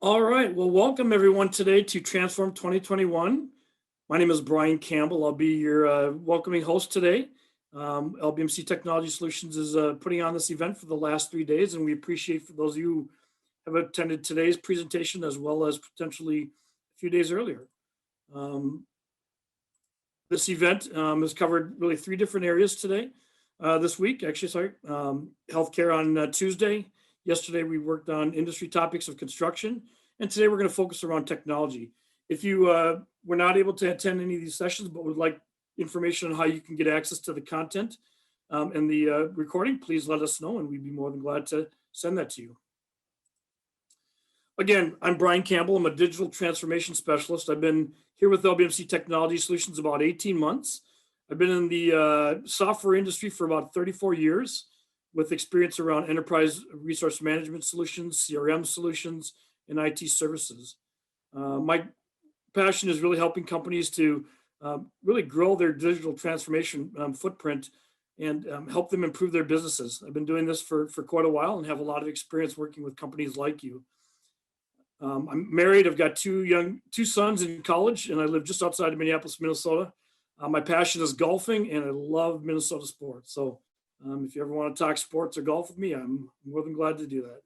All right. Well, welcome everyone today to Transform 2021. My name is Brian Campbell. I'll be your welcoming host today. LBMC Technology Solutions is putting on this event for the last 3 days, and we appreciate for those of you who have attended today's presentation as well as potentially a few days earlier. Um, this event has covered really three different areas today, this week, actually, sorry. Healthcare on Tuesday. Yesterday, we worked on industry topics of construction, and today we're going to focus around technology. If you were not able to attend any of these sessions, but would like information on how you can get access to the content and the recording, please let us know, and we'd be more than glad to send that to you. Again, I'm Brian Campbell. I'm a digital transformation specialist. I've been here with LBMC Technology Solutions about 18 months. I've been in the software industry for about 34 years with experience around enterprise resource management solutions, CRM solutions, and IT services. My passion is really helping companies to really grow their digital transformation footprint and help them improve their businesses. I've been doing this for quite a while and have a lot of experience working with companies like you. I'm married. I've got two sons in college, and I live just outside of Minneapolis, Minnesota. My passion is golfing, and I love Minnesota sports. So if you ever want to talk sports or golf with me, I'm more than glad to do that.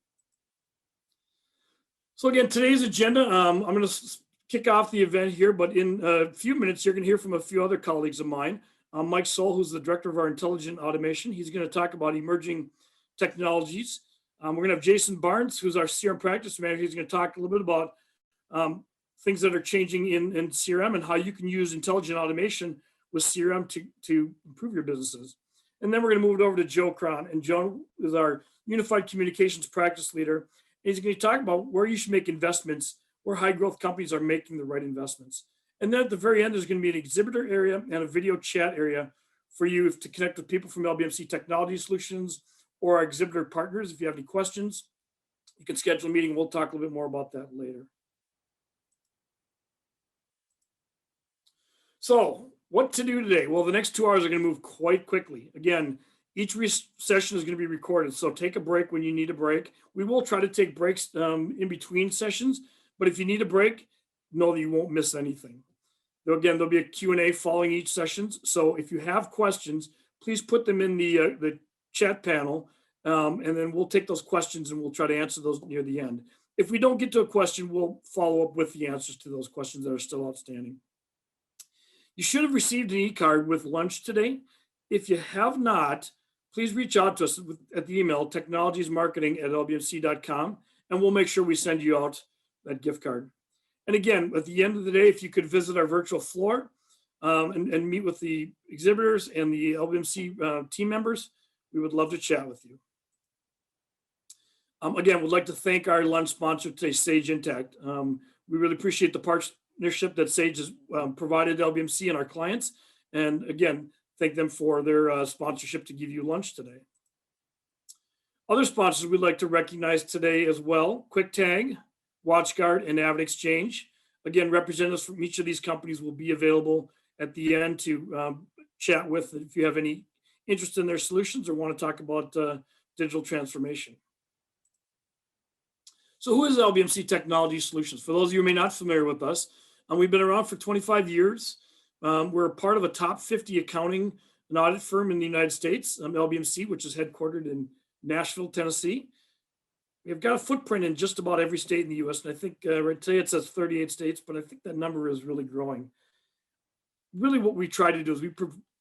So again, today's agenda, I'm going to kick off the event here, but in a few minutes, you're going to hear from a few other colleagues of mine. Mike Soll, who's the director of our intelligent automation. He's going to talk about emerging technologies. We're going to have Jason Barnes, who's our CRM practice manager. He's going to talk a little bit about things that are changing in CRM and how you can use intelligent automation with CRM to improve your businesses. And then we're going to move it over to Joe Cron. And Joe is our unified communications practice leader. He's going to talk about where you should make investments, where high growth companies are making the right investments. And then at the very end, there's going to be an exhibitor area and a video chat area for you to connect with people from LBMC Technology Solutions or our exhibitor partners. If you have any questions, you can schedule a meeting. We'll talk a little bit more about that later. So what to do today? Well, the next 2 hours are going to move quite quickly. Again, each session is going to be recorded. So take a break when you need a break. We will try to take breaks in between sessions, but if you need a break, know that you won't miss anything. Again, there'll be a Q&A following each session. So if you have questions, please put them in the chat panel, and then we'll take those questions and we'll try to answer those near the end. If we don't get to a question, we'll follow up with the answers to those questions that are still outstanding. You should have received an e-card with lunch today. If you have not, please reach out to us at the email technologiesmarketing@lbmc.com, and we'll make sure we send you out that gift card. And again, at the end of the day, if you could visit our virtual floor and meet with the exhibitors and the LBMC team members, we would love to chat with you. Again, we'd like to thank our lunch sponsor today, Sage Intact. We really appreciate the partnership that Sage has provided LBMC and our clients. And again, thank them for their sponsorship to give you lunch today. Other sponsors we'd like to recognize today as well: QuickTag, WatchGuard, and Avid Exchange. Again, representatives from each of these companies will be available at the end to chat with if you have any interest in their solutions or want to talk about digital transformation. So who is LBMC Technology Solutions? For those of you who may not be familiar with us, we've been around for 25 years. We're a part of a top 50 accounting and audit firm in the United States, LBMC, which is headquartered in Nashville, Tennessee. We've got a footprint in just about every state in the US. And I think right today it says 38 states, but I think that number is really growing. Really what we try to do is we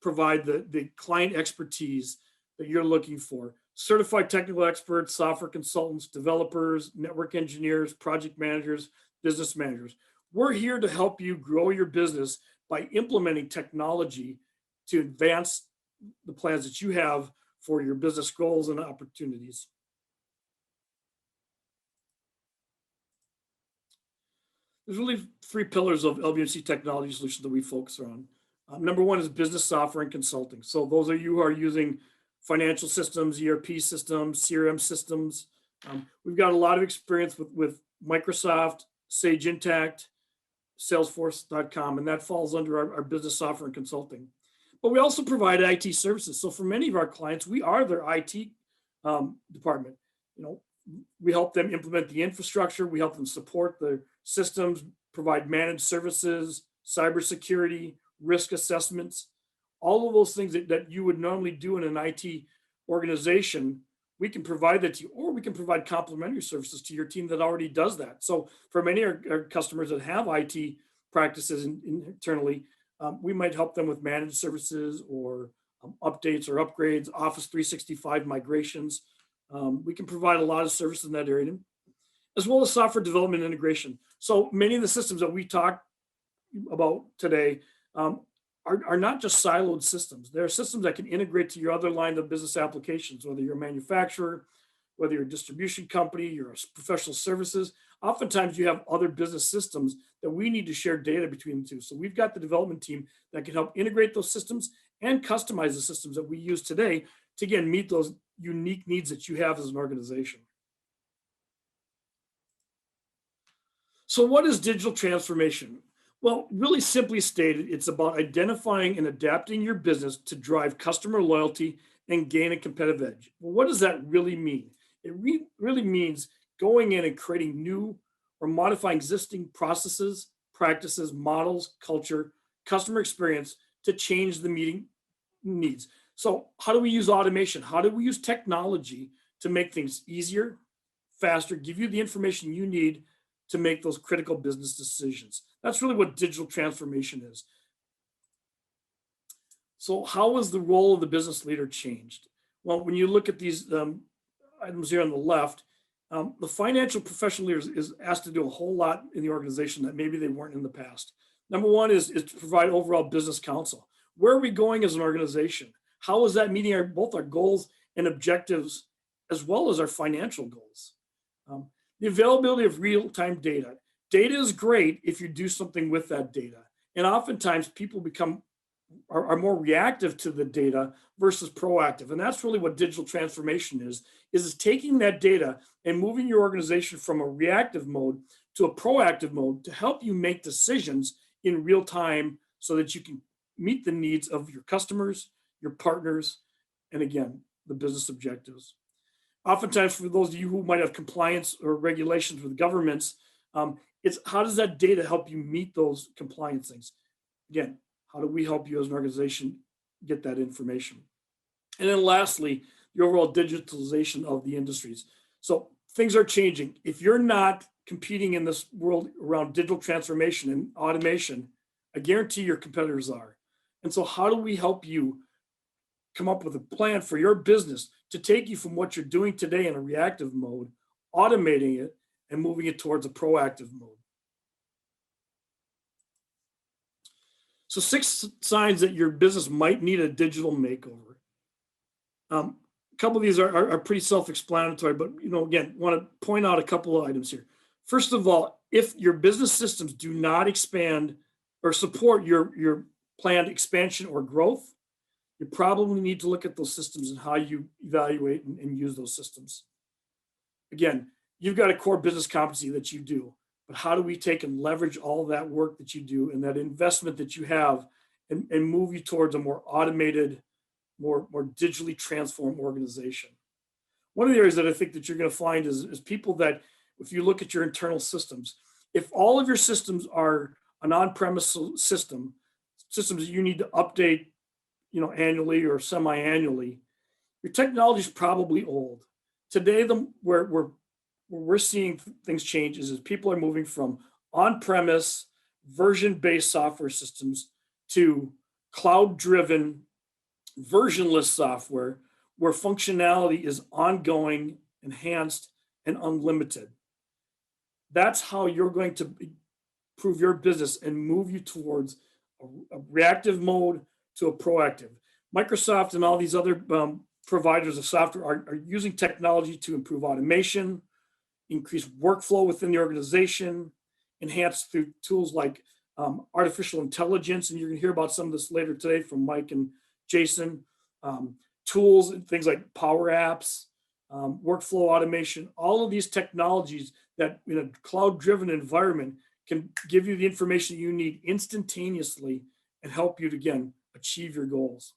provide the client expertise that you're looking for. Certified technical experts, software consultants, developers, network engineers, project managers, business managers. We're here to help you grow your business by implementing technology to advance the plans that you have for your business goals and opportunities. There's really three pillars of LBMC Technology Solutions that we focus on. Number one is business software and consulting. So those of you who are using financial systems, ERP systems, CRM systems, we've got a lot of experience with Microsoft, Sage Intact, Salesforce.com, and that falls under our business software and consulting. But we also provide IT services. So for many of our clients, we are their IT department. We help them implement the infrastructure. We help them support the systems, provide managed services, cybersecurity, risk assessments, all of those things that you would normally do in an IT organization. We can provide that to you, or we can provide complementary services to your team that already does that. So for many of our customers that have IT practices internally, we might help them with managed services or updates or upgrades, Office 365 migrations. We can provide a lot of service in that area, as well as software development integration. So many of the systems that we talk about today are not just siloed systems. They're systems that can integrate to your other line of business applications, whether you're a manufacturer, whether you're a distribution company, you're a professional services. Oftentimes you have other business systems that we need to share data between the two. So we've got the development team that can help integrate those systems and customize the systems that we use today to, again, meet those unique needs that you have as an organization. So what is digital transformation? Well, really simply stated, it's about identifying and adapting your business to drive customer loyalty and gain a competitive edge. Well, what does that really mean? It really means going in and creating new or modifying existing processes, practices, models, culture, customer experience to change the meeting needs. So how do we use automation? How do we use technology to make things easier, faster, give you the information you need to make those critical business decisions? That's really what digital transformation is. So how has the role of the business leader changed? Well, when you look at these items here on the left, the financial professional leader is asked to do a whole lot in the organization that maybe they weren't in the past. Number one is to provide overall business counsel. Where are we going as an organization? How is that meeting both our goals and objectives, as well as our financial goals? The availability of real-time data. Data is great if you do something with that data. And oftentimes people are more reactive to the data versus proactive. And that's really what digital transformation is taking that data and moving your organization from a reactive mode to a proactive mode to help you make decisions in real time so that you can meet the needs of your customers, your partners, and again, the business objectives. Oftentimes, for those of you who might have compliance or regulations with governments, it's how does that data help you meet those compliance things? Again, how do we help you as an organization get that information? And then lastly, the overall digitalization of the industries. So things are changing. If you're not competing in this world around digital transformation and automation, I guarantee your competitors are. And so how do we help you come up with a plan for your business to take you from what you're doing today in a reactive mode, automating it, and moving it towards a proactive mode? So 6 signs that your business might need a digital makeover. A couple of these are pretty self-explanatory, but again, want to point out a couple of items here. First of all, if your business systems do not expand or support your planned expansion or growth, you probably need to look at those systems and how you evaluate and use those systems. Again, you've got a core business competency that you do, but how do we take and leverage all that work that you do and that investment that you have and move you towards a more automated, more digitally transformed organization? One of the areas that I think that you're going to find is people that, if you look at your internal systems, if all of your systems are an on-premise systems that you need to update annually or semi-annually, your technology is probably old. Today, where we're seeing things change is people are moving from on-premise version-based software systems to cloud-driven versionless software where functionality is ongoing, enhanced, and unlimited. That's how you're going to improve your business and move you towards a reactive mode to a proactive. Microsoft and all these other providers of software are using technology to improve automation, increase workflow within the organization, enhance through tools like artificial intelligence. And you're going to hear about some of this later today from Mike and Jason. Tools and things like Power Apps, workflow automation, all of these technologies that in a cloud-driven environment can give you the information you need instantaneously and help you to, again, achieve your goals.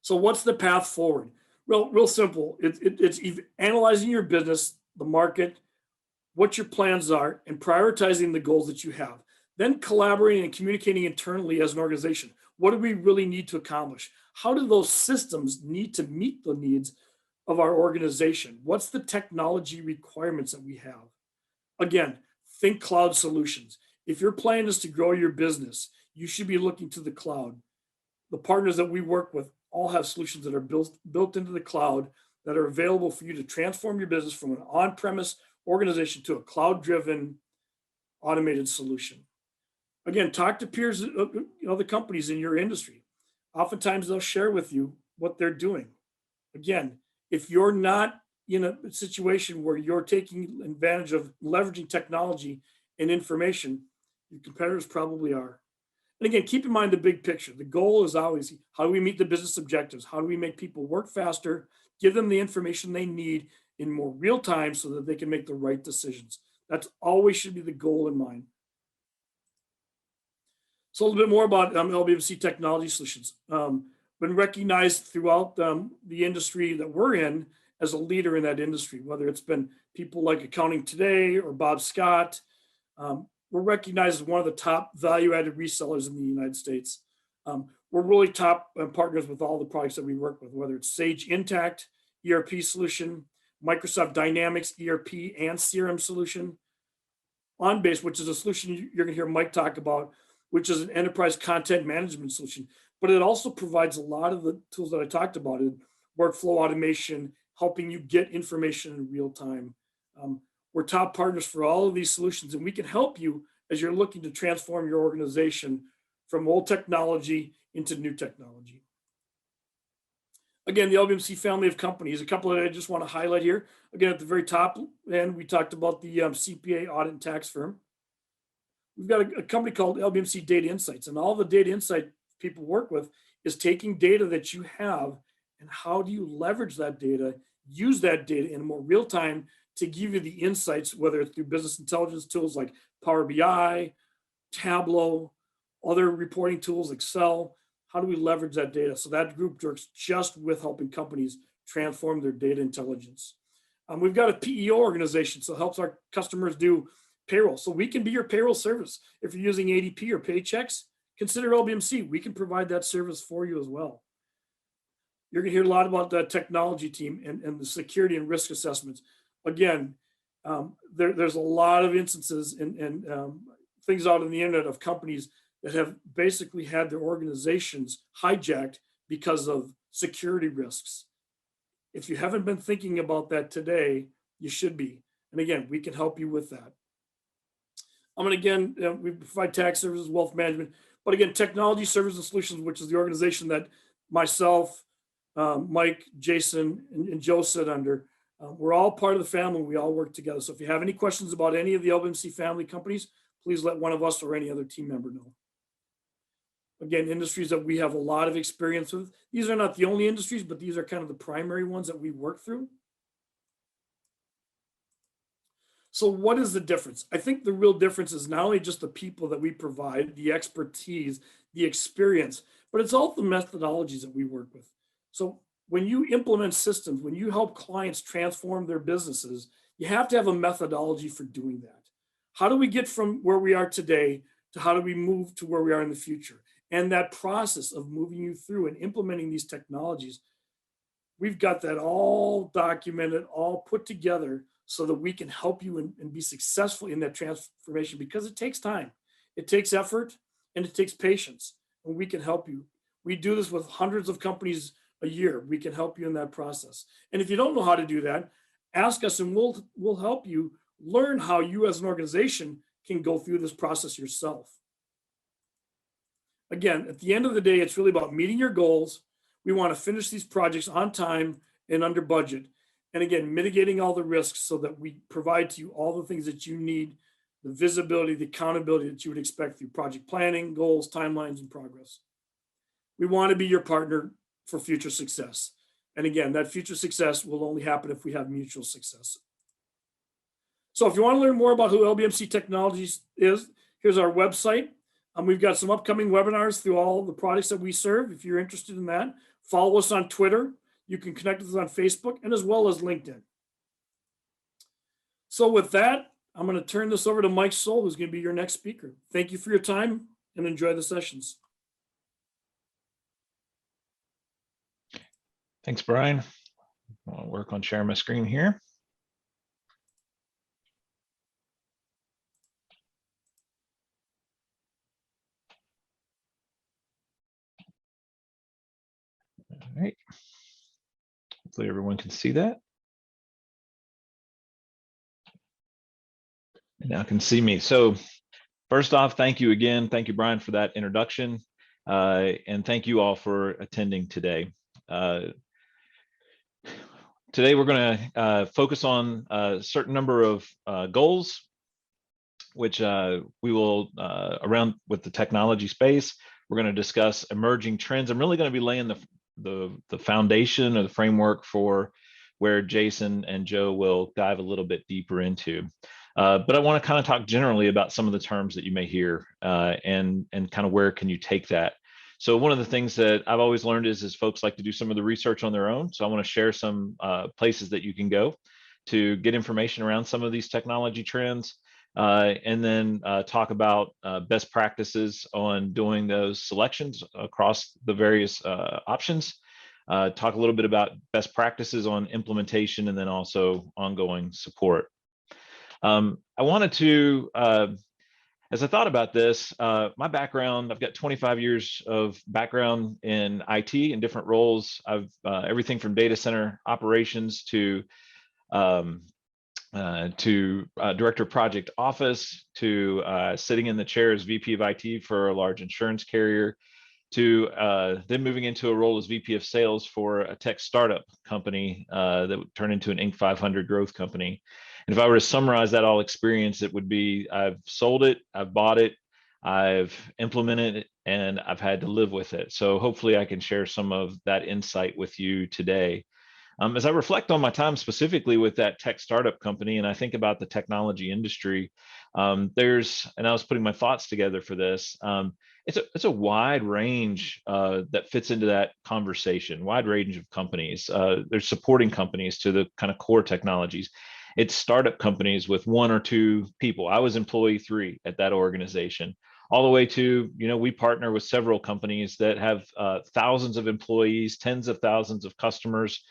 So what's the path forward? Real simple. It's analyzing your business, the market, what your plans are, and prioritizing the goals that you have. Then collaborating and communicating internally as an organization. What do we really need to accomplish? How do those systems need to meet the needs of our organization? What's the technology requirements that we have? Again, think cloud solutions. If your plan is to grow your business, you should be looking to the cloud. The partners that we work with all have solutions that are built into the cloud that are available for you to transform your business from an on-premise organization to a cloud-driven automated solution. Again, talk to peers, other companies in your industry. Oftentimes they'll share with you what they're doing. Again, if you're not in a situation where you're taking advantage of leveraging technology and information, your competitors probably are. And again, keep in mind the big picture. The goal is always, how do we meet the business objectives? How do we make people work faster, give them the information they need in more real time so that they can make the right decisions? That's always should be the goal in mind. So a little bit more about LBMC Technology Solutions. Been recognized throughout the industry that we're in as a leader in that industry, whether it's been people like Accounting Today or Bob Scott. We're recognized as one of the top value-added resellers in the United States. We're really top partners with all the products that we work with, whether it's Sage Intacct ERP solution, Microsoft Dynamics ERP and CRM solution, OnBase, which is a solution you're going to hear Mike talk about, which is an enterprise content management solution. But it also provides a lot of the tools that I talked about in workflow automation, helping you get information in real time. We're top partners for all of these solutions, and we can help you as you're looking to transform your organization from old technology into new technology. Again, the LBMC family of companies, a couple that I just want to highlight here. Again, at the very top end, we talked about the CPA audit and tax firm. We've got a company called LBMC Data Insights, and all the data insight people work with is taking data that you have and how do you leverage that data, use that data in more real time to give you the insights, whether it's through business intelligence tools like Power BI, Tableau, other reporting tools, Excel. How do we leverage that data? So that group works just with helping companies transform their data intelligence. We've got a PEO organization, so it helps our customers do payroll. So we can be your payroll service. If you're using ADP or Paychex, consider LBMC. We can provide that service for you as well. You're going to hear a lot about the technology team and the security and risk assessments. Again, there's a lot of instances and things out on the internet of companies that have basically had their organizations hijacked because of security risks. If you haven't been thinking about that today, you should be. And again, we can help you with that. We provide tax services, wealth management, but again, Technology Services and Solutions, which is the organization that myself, Mike, Jason, and Joe sit under. We're all part of the family. We all work together. So if you have any questions about any of the LBMC family companies, please let one of us or any other team member know. Again, industries that we have a lot of experience with. These are not the only industries, but these are kind of the primary ones that we work through. So what is the difference? I think the real difference is not only just the people that we provide, the expertise, the experience, but it's all the methodologies that we work with. So when you implement systems, when you help clients transform their businesses, you have to have a methodology for doing that. How do we get from where we are today to how do we move to where we are in the future? And that process of moving you through and implementing these technologies, we've got that all documented, all put together so that we can help you and be successful in that transformation, because it takes time, it takes effort, and it takes patience, and we can help you. We do this with hundreds of companies a year. We can help you in that process. And if you don't know how to do that, ask us and we'll help you learn how you as an organization can go through this process yourself. Again, at the end of the day, it's really about meeting your goals. We want to finish these projects on time and under budget. And again, mitigating all the risks so that we provide to you all the things that you need, the visibility, the accountability that you would expect through project planning, goals, timelines, and progress. We want to be your partner for future success. And again, that future success will only happen if we have mutual success. So if you want to learn more about who LBMC Technologies is, here's our website. We've got some upcoming webinars through all the products that we serve. If you're interested in that, follow us on Twitter. You can connect with us on Facebook and as well as LinkedIn. So with that, I'm going to turn this over to Mike Soul, who's going to be your next speaker. Thank you for your time and enjoy the sessions. Thanks, Brian. I'll work on sharing my screen here. All right. Hopefully everyone can see that. And now can see me. So first off, thank you again. Thank you, Brian, for that introduction. And thank you all for attending today. Today, we're going to focus on a certain number of goals, which we will, around with the technology space, we're going to discuss emerging trends. I'm really going to be laying the foundation or the framework for where Jason and Joe will dive a little bit deeper into. But I want to kind of talk generally about some of the terms that you may hear and kind of where can you take that. So one of the things that I've always learned is folks like to do some of the research on their own. So I want to share some places that you can go to get information around some of these technology trends, and then talk about best practices on doing those selections across the various options. Talk a little bit about best practices on implementation and then also ongoing support. I wanted to, as I thought about this, my background, I've got 25 years of background in IT in different roles. I've everything from data center operations to director of project office to sitting in the chair as VP of IT for a large insurance carrier to then moving into a role as VP of sales for a tech startup company that would turn into an Inc. 500 growth company. And if I were to summarize that all experience, it would be I've sold it, I've bought it, I've implemented it, and I've had to live with it. So hopefully I can share some of that insight with you today. As I reflect on my time specifically with that tech startup company, and I think about the technology industry, and I was putting my thoughts together for this, it's a wide range that fits into that conversation, wide range of companies. There's supporting companies to the kind of core technologies. It's startup companies with 1 or 2 people. I was employee 3 at that organization, all the way to, we partner with several companies that have thousands of employees, tens of thousands of customers.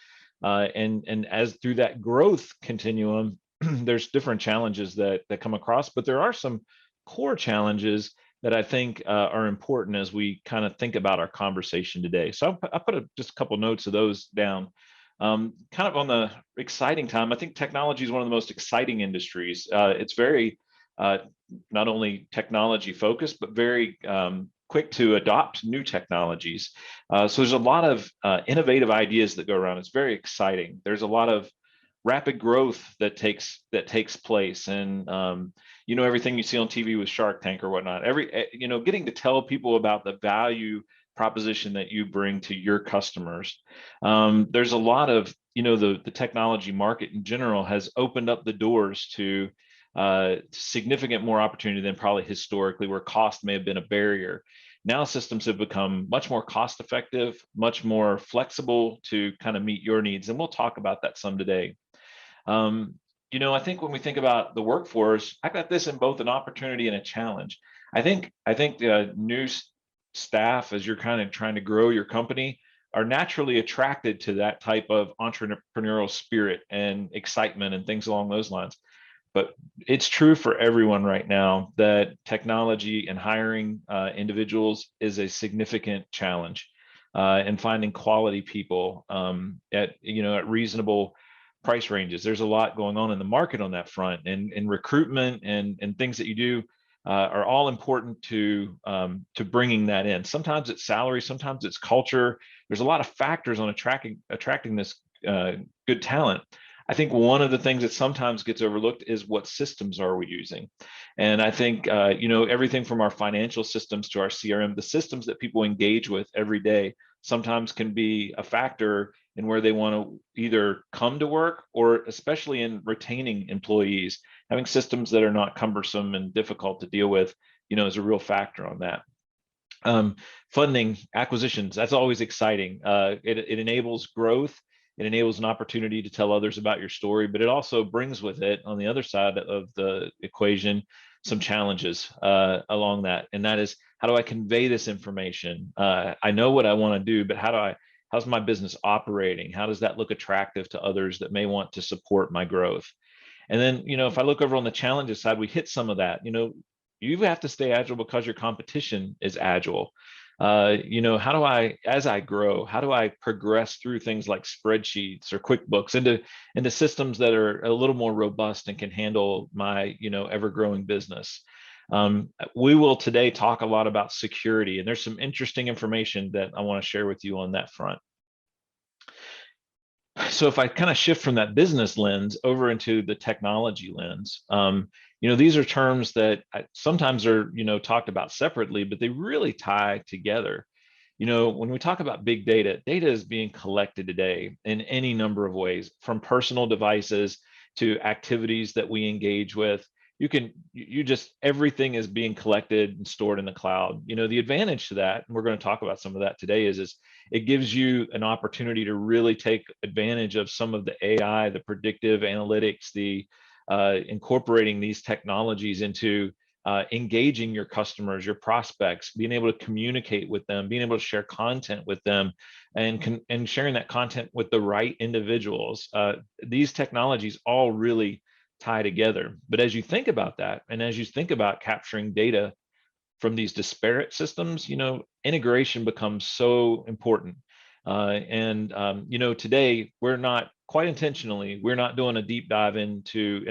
And as through that growth continuum, there's different challenges that come across, but there are some core challenges that I think are important as we kind of think about our conversation today. So I put just a couple notes of those down. Kind of on the exciting time, I think technology is one of the most exciting industries. It's very not only technology focused, but very quick to adopt new technologies. So there's a lot of innovative ideas that go around. It's very exciting. There's a lot of rapid growth that takes place, and everything you see on TV with Shark Tank or whatnot. Getting to tell people about the value proposition that you bring to your customers. There's a lot of the technology market in general has opened up the doors to significant more opportunity than probably historically, where cost may have been a barrier. Now systems have become much more cost effective, much more flexible to kind of meet your needs. And we'll talk about that some today. I think when we think about the workforce, I got this in both an opportunity and a challenge. I think new staff, as you're kind of trying to grow your company, are naturally attracted to that type of entrepreneurial spirit and excitement and things along those lines. But it's true for everyone right now that technology and hiring individuals is a significant challenge, and finding quality people at reasonable price ranges. There's a lot going on in the market on that front, and recruitment and things that you do are all important to bringing that in. Sometimes it's salary, sometimes it's culture. There's a lot of factors on attracting this good talent. I think one of the things that sometimes gets overlooked is what systems are we using? And I think, everything from our financial systems to our CRM, the systems that people engage with every day sometimes can be a factor in where they want to either come to work, or especially in retaining employees, having systems that are not cumbersome and difficult to deal with, is a real factor on that. Um, Funding, acquisitions, that's always exciting. It enables growth. It enables an opportunity to tell others about your story, but it also brings with it, on the other side of the equation, some challenges along that. And that is, how do I convey this information? I know what I want to do, but how's my business operating? How does that look attractive to others that may want to support my growth? And then, if I look over on the challenges side, we hit some of that. You have to stay agile because your competition is agile. How do I, as I grow, how do I progress through things like spreadsheets or QuickBooks into systems that are a little more robust and can handle my, ever growing business? We will today talk a lot about security, and there's some interesting information that I want to share with you on that front. So if I kind of shift from that business lens over into the technology lens, these are terms that sometimes are, talked about separately, but they really tie together. When we talk about big data, data is being collected today in any number of ways, from personal devices to activities that we engage with. Everything is being collected and stored in the cloud. The advantage to that, and we're going to talk about some of that today, is it gives you an opportunity to really take advantage of some of the AI, the predictive analytics, the incorporating these technologies into engaging your customers, your prospects, being able to communicate with them, being able to share content with them, and sharing that content with the right individuals. These technologies all really tie together. But as you think about that, and as you think about capturing data from these disparate systems, integration becomes so important. Today we're not, quite intentionally, we're not doing a deep dive in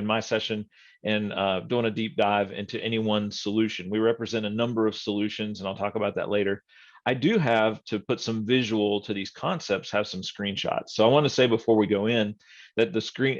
my session, and doing a deep dive into any one solution. We represent a number of solutions, and I'll talk about that later. I do have to put some visual to these concepts, have some screenshots. So I want to say before we go in that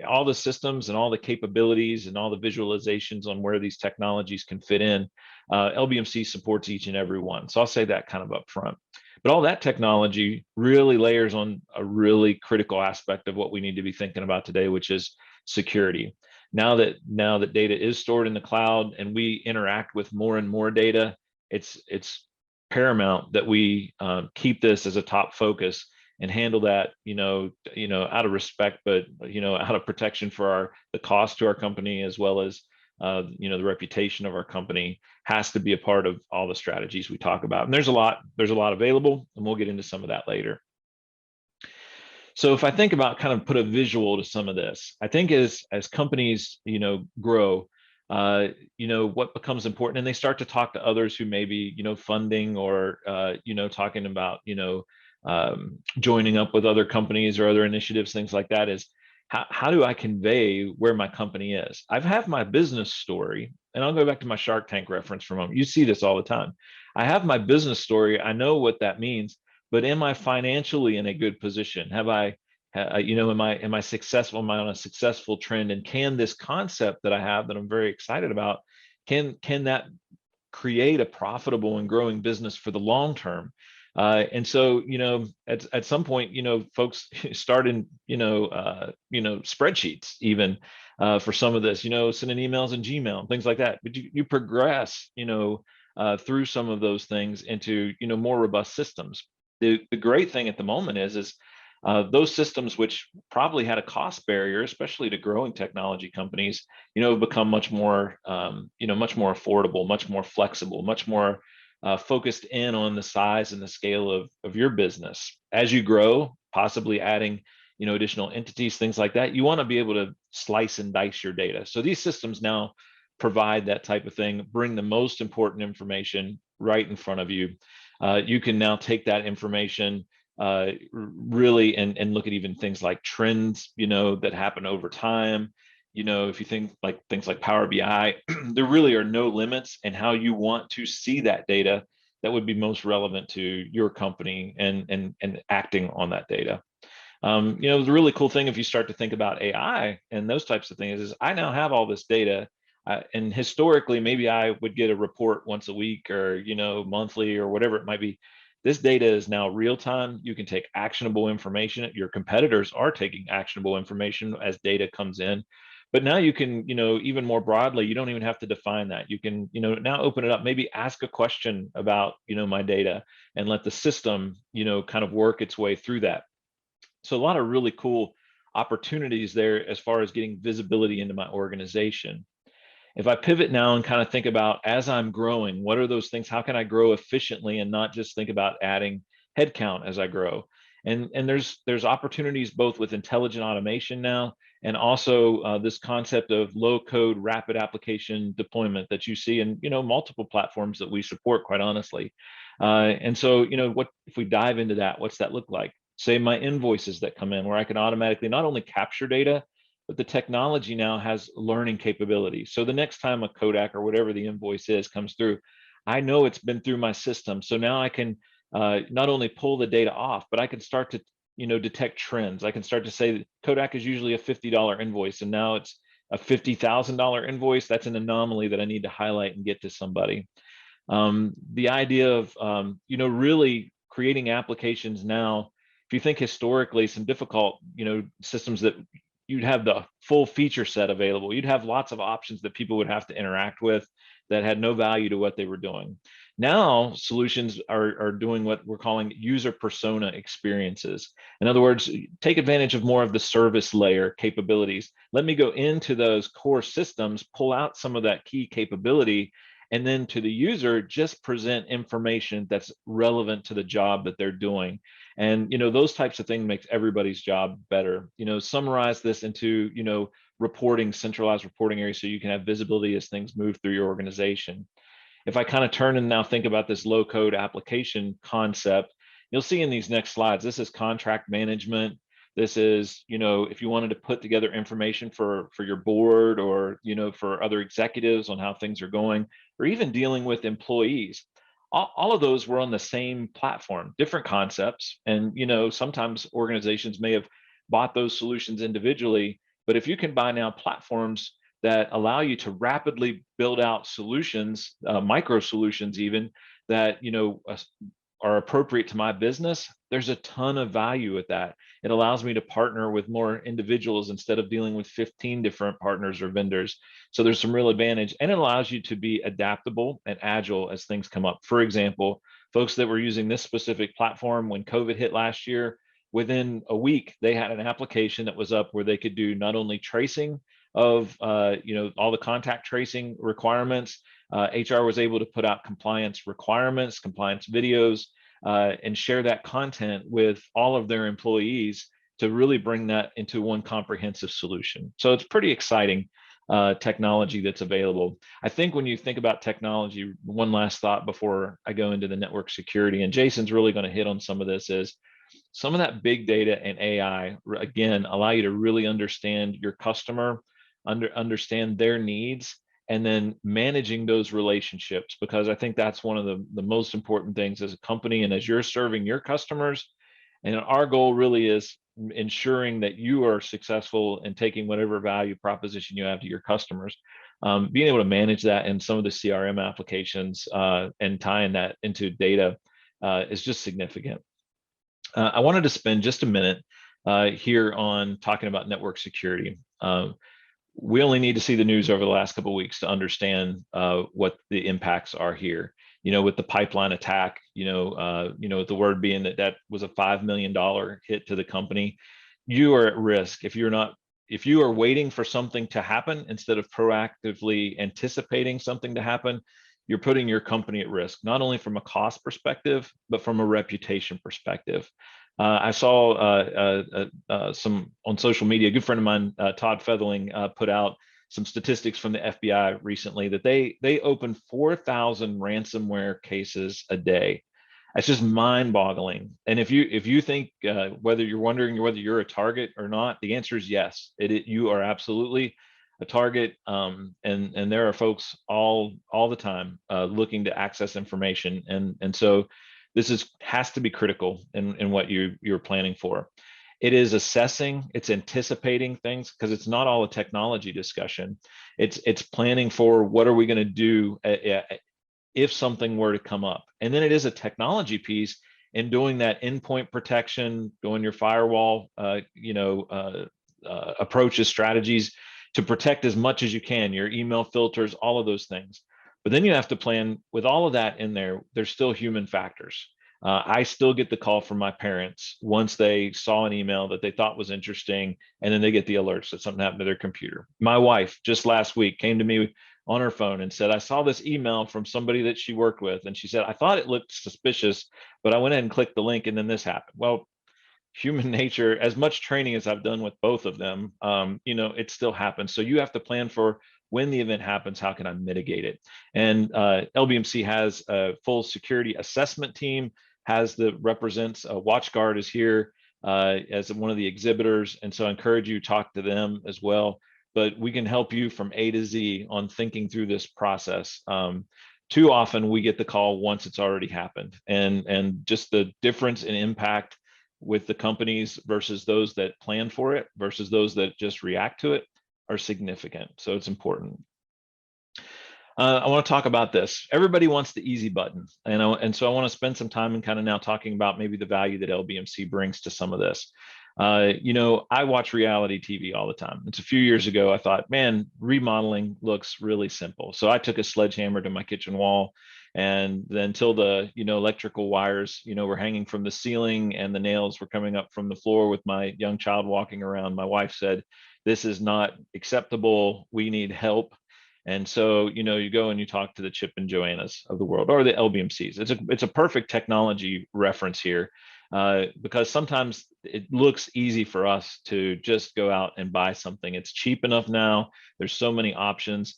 all the systems and all the capabilities and all the visualizations on where these technologies can fit in, LBMC supports each and every one. So I'll say that kind of up front. But all that technology really layers on a really critical aspect of what we need to be thinking about today, which is security. Now that data is stored in the cloud and we interact with more and more data, it's paramount that we keep this as a top focus and handle that, out of respect, but out of protection for the cost to our company, as well as the reputation of our company, has to be a part of all the strategies we talk about. And there's a lot available, and we'll get into some of that later. So if I think about, kind of put a visual to some of this, I think as companies, grow, what becomes important, and they start to talk to others who may be, funding or, talking about, joining up with other companies or other initiatives, things like that, is how do I convey where my company is? I've had my business story, and I'll go back to my Shark Tank reference for a moment. You see this all the time. I have my business story. I know what that means, but am I financially in a good position? Am I successful? Am I on a successful trend? And can this concept that I have, that I'm very excited about, can that create a profitable and growing business for the long term? And so, at some point, folks start in, spreadsheets, even for some of this, sending emails and Gmail and things like that. But you progress, through some of those things into, more robust systems. The great thing at the moment is those systems, which probably had a cost barrier, especially to growing technology companies, have become much more affordable, much more flexible, much more focused in on the size and the scale of your business. As you grow, possibly adding, additional entities, things like that, you want to be able to slice and dice your data. So these systems now provide that type of thing, bring the most important information right in front of you. You can now take that information really and look at even things like trends, that happen over time. If you think like things like Power BI, there really are no limits in how you want to see that data that would be most relevant to your company and acting on that data. The really cool thing, if you start to think about AI and those types of things, is I now have all this data. And historically, maybe I would get a report once a week or, monthly or whatever it might be. This data is now real time. You can take actionable information. Your competitors are taking actionable information as data comes in But now you can, even more broadly, you don't even have to define that. You can, now open it up, maybe ask a question about, my data, and let the system, kind of work its way through that. So a lot of really cool opportunities there as far as getting visibility into my organization. If I pivot now and kind of think about, as I'm growing, what are those things? How can I grow efficiently and not just think about adding headcount as I grow? And there's opportunities both with intelligent automation now, and also this concept of low code rapid application deployment that you see in multiple platforms that we support, quite honestly. And so what if we dive into that? What's that look like? Say my invoices that come in, where I can automatically not only capture data, but the technology now has learning capabilities. So the next time a Kodak or whatever the invoice is comes through, I know it's been through my system. So now I can not only pull the data off, but I can start to detect trends. I can start to say that Kodak is usually a $50 invoice, and now it's a $50,000 invoice. That's an anomaly that I need to highlight and get to somebody. The idea of really creating applications now. If you think historically, some difficult systems that you'd have the full feature set available. You'd have lots of options that people would have to interact with that had no value to what they were doing. Now, solutions are doing what we're calling user persona experiences. In other words, take advantage of more of the service layer capabilities. Let me go into those core systems, pull out some of that key capability, and then to the user, just present information that's relevant to the job that they're doing. And those types of things makes everybody's job better. Summarize this into reporting, centralized reporting areas, so you can have visibility as things move through your organization. If I kind of turn and now think about this low code application concept, you'll see in these next slides, this is contract management. This is, if you wanted to put together information for your board, or, for other executives on how things are going, or even dealing with employees. All of those were on the same platform, different concepts. And, sometimes organizations may have bought those solutions individually, but if you can buy now platforms that allow you to rapidly build out solutions, micro solutions even, that, are appropriate to my business, there's a ton of value with that. It allows me to partner with more individuals instead of dealing with 15 different partners or vendors. So there's some real advantage, and it allows you to be adaptable and agile as things come up. For example, folks that were using this specific platform when COVID hit last year, within a week, they had an application that was up where they could do not only tracing of all the contact tracing requirements. HR was able to put out compliance requirements, compliance videos, and share that content with all of their employees to really bring that into one comprehensive solution. So it's pretty exciting technology that's available. I think when you think about technology, one last thought before I go into the network security, and Jason's really going to hit on some of this, is some of that big data and AI, again, allow you to really understand your customer, understand their needs, and then managing those relationships, because I think that's one of the most important things as a company and as you're serving your customers. And our goal really is ensuring that you are successful in taking whatever value proposition you have to your customers. Being able to manage that in some of the CRM applications and tying that into data is just significant. I wanted to spend just a minute here on talking about network security. We only need to see the news over the last couple of weeks to understand what the impacts are here. With the pipeline attack, the word being that was a $5 million hit to the company. You are at risk if you are waiting for something to happen instead of proactively anticipating something to happen. You're putting your company at risk, not only from a cost perspective, but from a reputation perspective. I saw some on social media. A good friend of mine, Todd Featherling, put out some statistics from the FBI recently that they open 4,000 ransomware cases a day. That's just mind-boggling. And if you think whether you're wondering whether you're a target or not, the answer is yes. You are absolutely a target, and there are folks all the time looking to access information, and so this has to be critical in what you're planning for. It is assessing, it's anticipating things, because it's not all a technology discussion. It's planning for what are we going to do if something were to come up, and then it is a technology piece in doing that endpoint protection, doing your firewall, approaches, strategies. to protect as much as you can, your email filters, all of those things. But then you have to plan with all of that in there. There's still human factors. I still get the call from my parents once they saw an email that they thought was interesting, and then they get the alerts that something happened to their computer. My wife just last week came to me on her phone and said, I saw this email from somebody that she worked with. And she said, I thought it looked suspicious, but I went ahead and clicked the link and then this happened. Well, human nature, as much training as I've done with both of them, it still happens. So you have to plan for when the event happens, how can I mitigate it? And LBMC has a full security assessment team, represents WatchGuard is here as one of the exhibitors. And so I encourage you to talk to them as well. But we can help you from A to Z on thinking through this process. Too often we get the call once it's already happened, and just the difference in impact with the companies versus those that plan for it versus those that just react to it are significant. So it's important. I want to talk about this. Everybody wants the easy button. And so I want to spend some time and kind of now talking about maybe the value that LBMC brings to some of this. I watch reality TV all the time. It's a few years ago, I thought, man, remodeling looks really simple. So I took a sledgehammer to my kitchen wall, and then until the, electrical wires, were hanging from the ceiling and the nails were coming up from the floor with my young child walking around, my wife said, this is not acceptable. We need help. And so, you go and you talk to the Chip and Joannas of the world, or the LBMCs. It's a perfect technology reference here, because sometimes it looks easy for us to just go out and buy something. It's cheap enough now. There's so many options.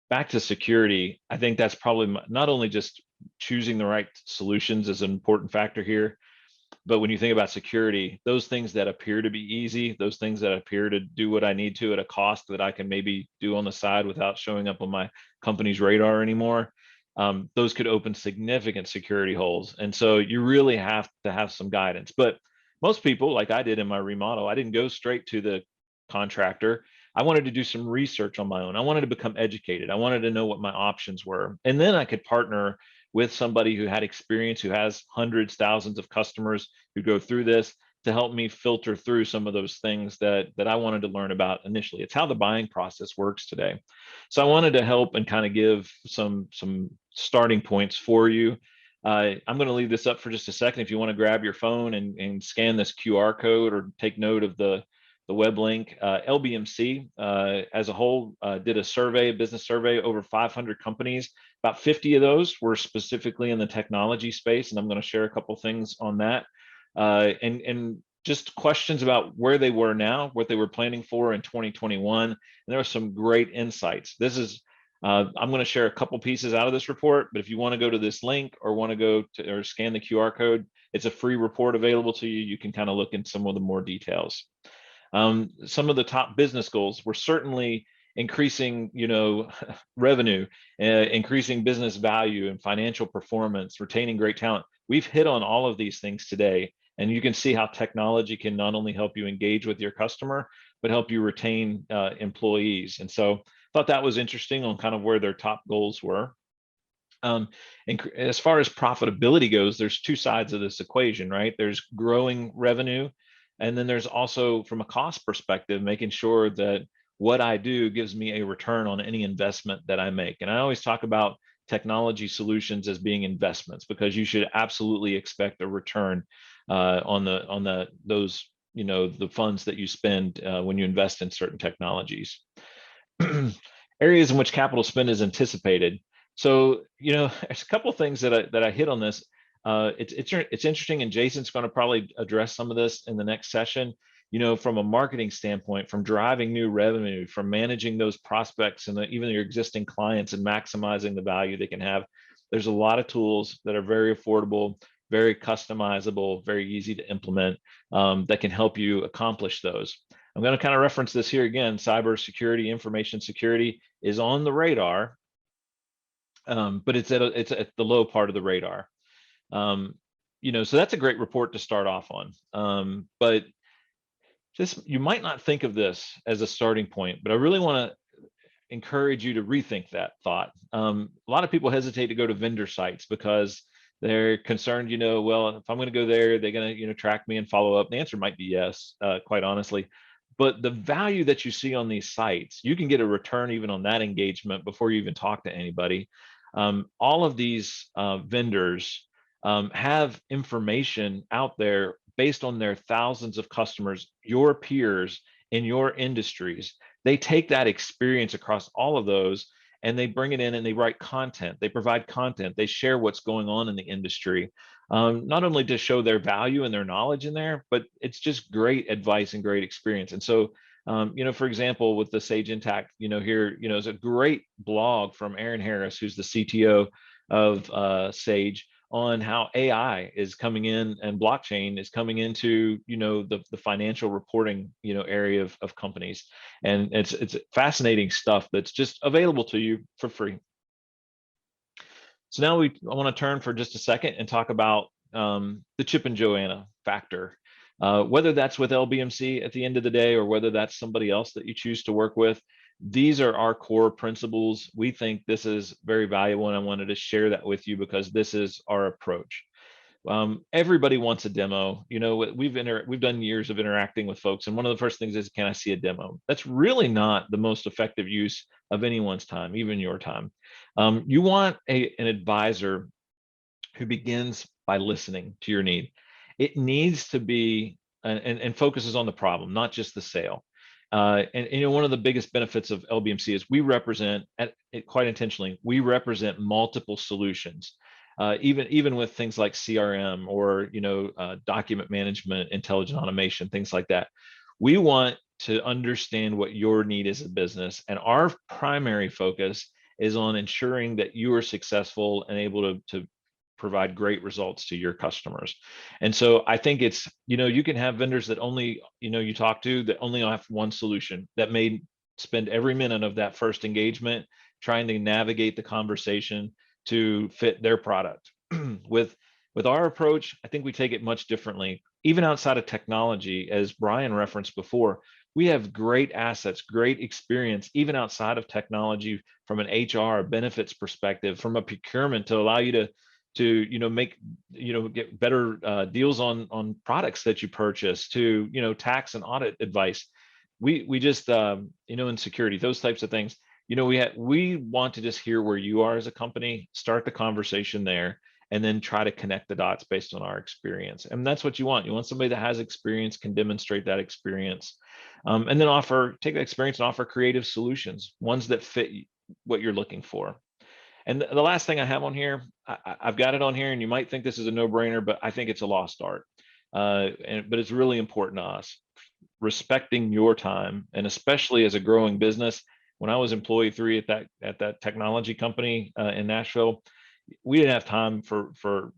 Back to security, I think that's probably not only just choosing the right solutions is an important factor here, but when you think about security, those things that appear to be easy, those things that appear to do what I need to at a cost that I can maybe do on the side without showing up on my company's radar anymore, those could open significant security holes. And so you really have to have some guidance. But most people, like I did in my remodel, I didn't go straight to the contractor. I wanted to do some research on my own. I wanted to become educated. I wanted to know what my options were. And then I could partner with somebody who had experience, who has hundreds, thousands of customers who go through this, to help me filter through some of those things that I wanted to learn about initially. It's how the buying process works today. So I wanted to help and kind of give some starting points for you. I'm going to leave this up for just a second. If you want to grab your phone and scan this QR code or take note of the web link, LBMC as a whole did a business survey, over 500 companies. About 50 of those were specifically in the technology space, and I'm going to share a couple things on that. And just questions about where they were now, what they were planning for in 2021. And there are some great insights. I'm going to share a couple pieces out of this report, but if you want to go to this link or want to go to or scan the QR code, it's a free report available to you. You can kind of look in some of the more details. Some of the top business goals were certainly increasing, revenue, increasing business value and financial performance, retaining great talent. We've hit on all of these things today, and you can see how technology can not only help you engage with your customer, but help you retain employees. And so I thought that was interesting on kind of where their top goals were. And as far as profitability goes, there's two sides of this equation, right? There's growing revenue, and then there's also, from a cost perspective, making sure that what I do gives me a return on any investment that I make. And I always talk about technology solutions as being investments, because you should absolutely expect a return on those the funds that you spend when you invest in certain technologies. Areas in which capital spend is anticipated. So there's a couple of things that I hit on this. It's interesting, and Jason's going to probably address some of this in the next session. From a marketing standpoint, from driving new revenue, from managing those prospects and even your existing clients and maximizing the value they can have. There's a lot of tools that are very affordable, very customizable, very easy to implement, that can help you accomplish those. I'm going to kind of reference this here again. Cybersecurity, information security is on the radar, but it's at the low part of the radar. So that's a great report to start off on. But you might not think of this as a starting point, but I really want to encourage you to rethink that thought. A lot of people hesitate to go to vendor sites because they're concerned, well, if I'm going to go there, they're going to, track me and follow up. The answer might be yes, quite honestly. But the value that you see on these sites, you can get a return even on that engagement before you even talk to anybody. All of these vendors have information out there based on their thousands of customers, your peers in your industries. They take that experience across all of those and they bring it in and they write content. They provide content. They share what's going on in the industry, not only to show their value and their knowledge in there, but it's just great advice and great experience. And so, for example, with the Sage Intact, here, is a great blog from Aaron Harris, who's the CTO of Sage, on how AI is coming in and blockchain is coming into, the financial reporting, area of companies. And it's fascinating stuff that's just available to you for free. So now I want to turn for just a second and talk about the Chip and Joanna factor. Whether that's with LBMC at the end of the day, or whether that's somebody else that you choose to work with, these are our core principles. We think this is very valuable, and I wanted to share that with you because this is our approach. Everybody wants a demo. We've done years of interacting with folks, and one of the first things is, can I see a demo? That's really not the most effective use of anyone's time, even your time. You want an advisor who begins by listening to your need. It needs to be and focuses on the problem, not just the sale. And one of the biggest benefits of LBMC is we represent, quite intentionally, we represent multiple solutions. Even with things like CRM or document management, intelligent automation, things like that. We want to understand what your need is as a business, and our primary focus is on ensuring that you are successful and able to provide great results to your customers. And so I think it's, you can have vendors that only, you talk to that only have one solution, that may spend every minute of that first engagement trying to navigate the conversation to fit their product. With our approach, I think we take it much differently. Even outside of technology, as Brian referenced before, we have great assets, great experience, even outside of technology, from an HR benefits perspective, from a procurement, to allow you to make, get better deals on products that you purchase, to, tax and audit advice. We just, in security, those types of things, we want to just hear where you are as a company, start the conversation there, and then try to connect the dots based on our experience. And that's what you want. You want somebody that has experience, can demonstrate that experience, and then take that experience and offer creative solutions, ones that fit what you're looking for. And the last thing I have on here, I've got it on here, and you might think this is a no-brainer, but I think it's a lost art. But it's really important to us, respecting your time, and especially as a growing business. When I was employee 3 at that technology company in Nashville, we didn't have time for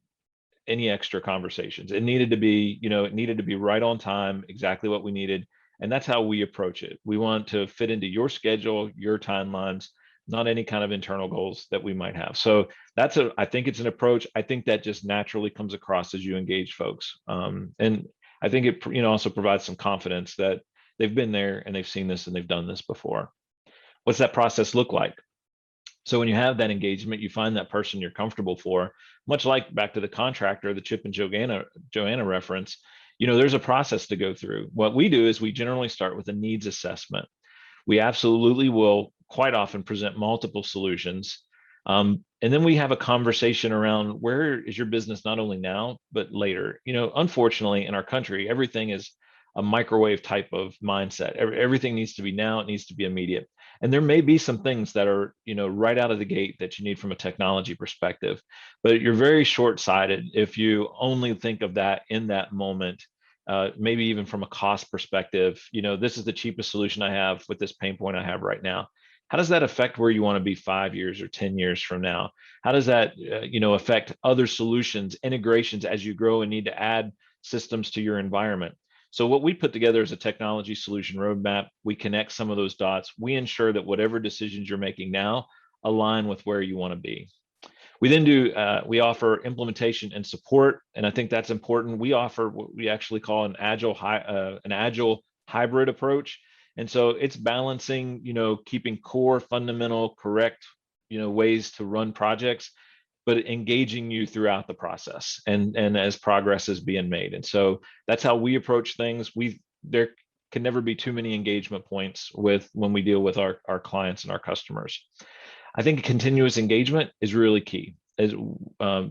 any extra conversations. It needed to be right on time, exactly what we needed. And that's how we approach it. We want to fit into your schedule, your timelines, not any kind of internal goals that we might have. So I think it's an approach. I think that just naturally comes across as you engage folks. And I think it, also provides some confidence that they've been there and they've seen this and they've done this before. What's that process look like? So when you have that engagement, you find that person you're comfortable for, much like back to the contractor, the Chip and Joanna reference, there's a process to go through. What we do is we generally start with a needs assessment. We absolutely will quite often present multiple solutions. And then we have a conversation around, where is your business not only now, but later? Unfortunately, in our country, everything is a microwave type of mindset. Everything needs to be now, it needs to be immediate. And there may be some things that are, right out of the gate that you need from a technology perspective, but you're very short-sighted if you only think of that in that moment. Maybe even from a cost perspective, this is the cheapest solution I have with this pain point I have right now. How does that affect where you want to be 5 years or 10 years from now? How does that, affect other solutions, integrations as you grow and need to add systems to your environment? So what we put together is a technology solution roadmap. We connect some of those dots. We ensure that whatever decisions you're making now align with where you want to be. We then we offer implementation and support, and I think that's important. We offer what we actually call an agile hybrid approach. And so it's balancing, keeping core, fundamental, correct, ways to run projects, but engaging you throughout the process and as progress is being made. And so that's how we approach things. can never be too many engagement points when we deal with our clients and our customers. I think continuous engagement is really key. As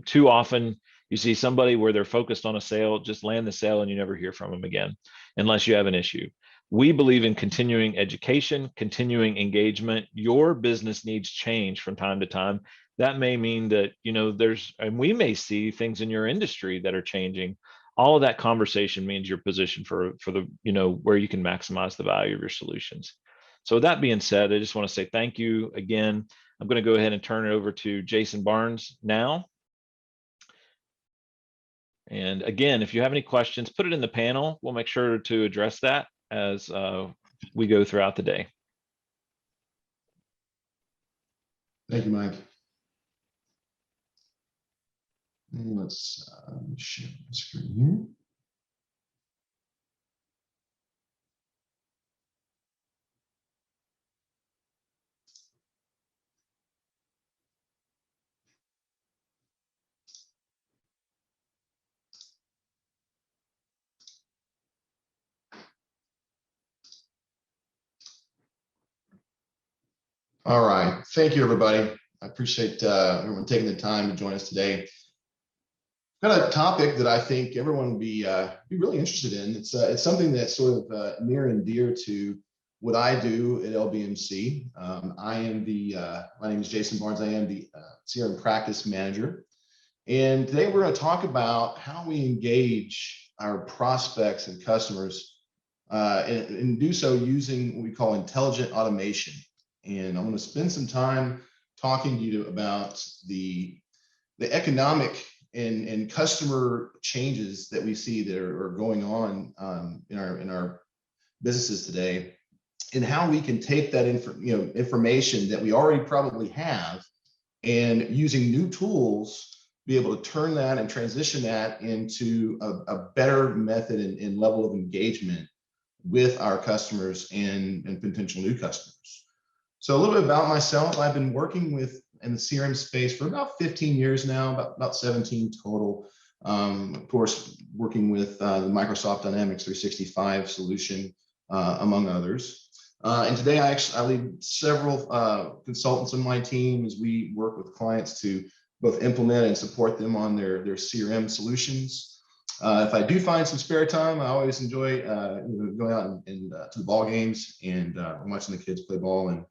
too often you see somebody where they're focused on a sale, just land the sale and you never hear from them again, unless you have an issue. We believe in continuing education, continuing engagement. Your business needs change from time to time. That may mean that, and we may see things in your industry that are changing. All of that conversation means you're positioned for the, where you can maximize the value of your solutions. So with that being said, I just want to say thank you again. I'm going to go ahead and turn it over to Jason Barnes now. And again, if you have any questions, put it in the panel. We'll make sure to address that as we go throughout the day. Thank you, Mike. Let's share the screen here. All right, thank you, everybody. I appreciate everyone taking the time to join us today. Got a topic that I think everyone would be really interested in. It's something that's sort of near and dear to what I do at LBMC. My name is Jason Barnes. I am the CRM practice manager. And today we're going to talk about how we engage our prospects and customers and do so using what we call intelligent automation. And I'm going to spend some time talking to you about the economic and customer changes that we see that are going on in our businesses today, and how we can take that information that we already probably have, and using new tools, be able to turn that and transition that into a better method and level of engagement with our customers and potential new customers. So a little bit about myself. I've been working in the CRM space for about 15 years now, about 17 total. Of course, working with the Microsoft Dynamics 365 solution, among others. And today I lead several consultants on my team as we work with clients to both implement and support them on their CRM solutions. If I do find some spare time, I always enjoy going out and to the ball games and watching the kids play ball. And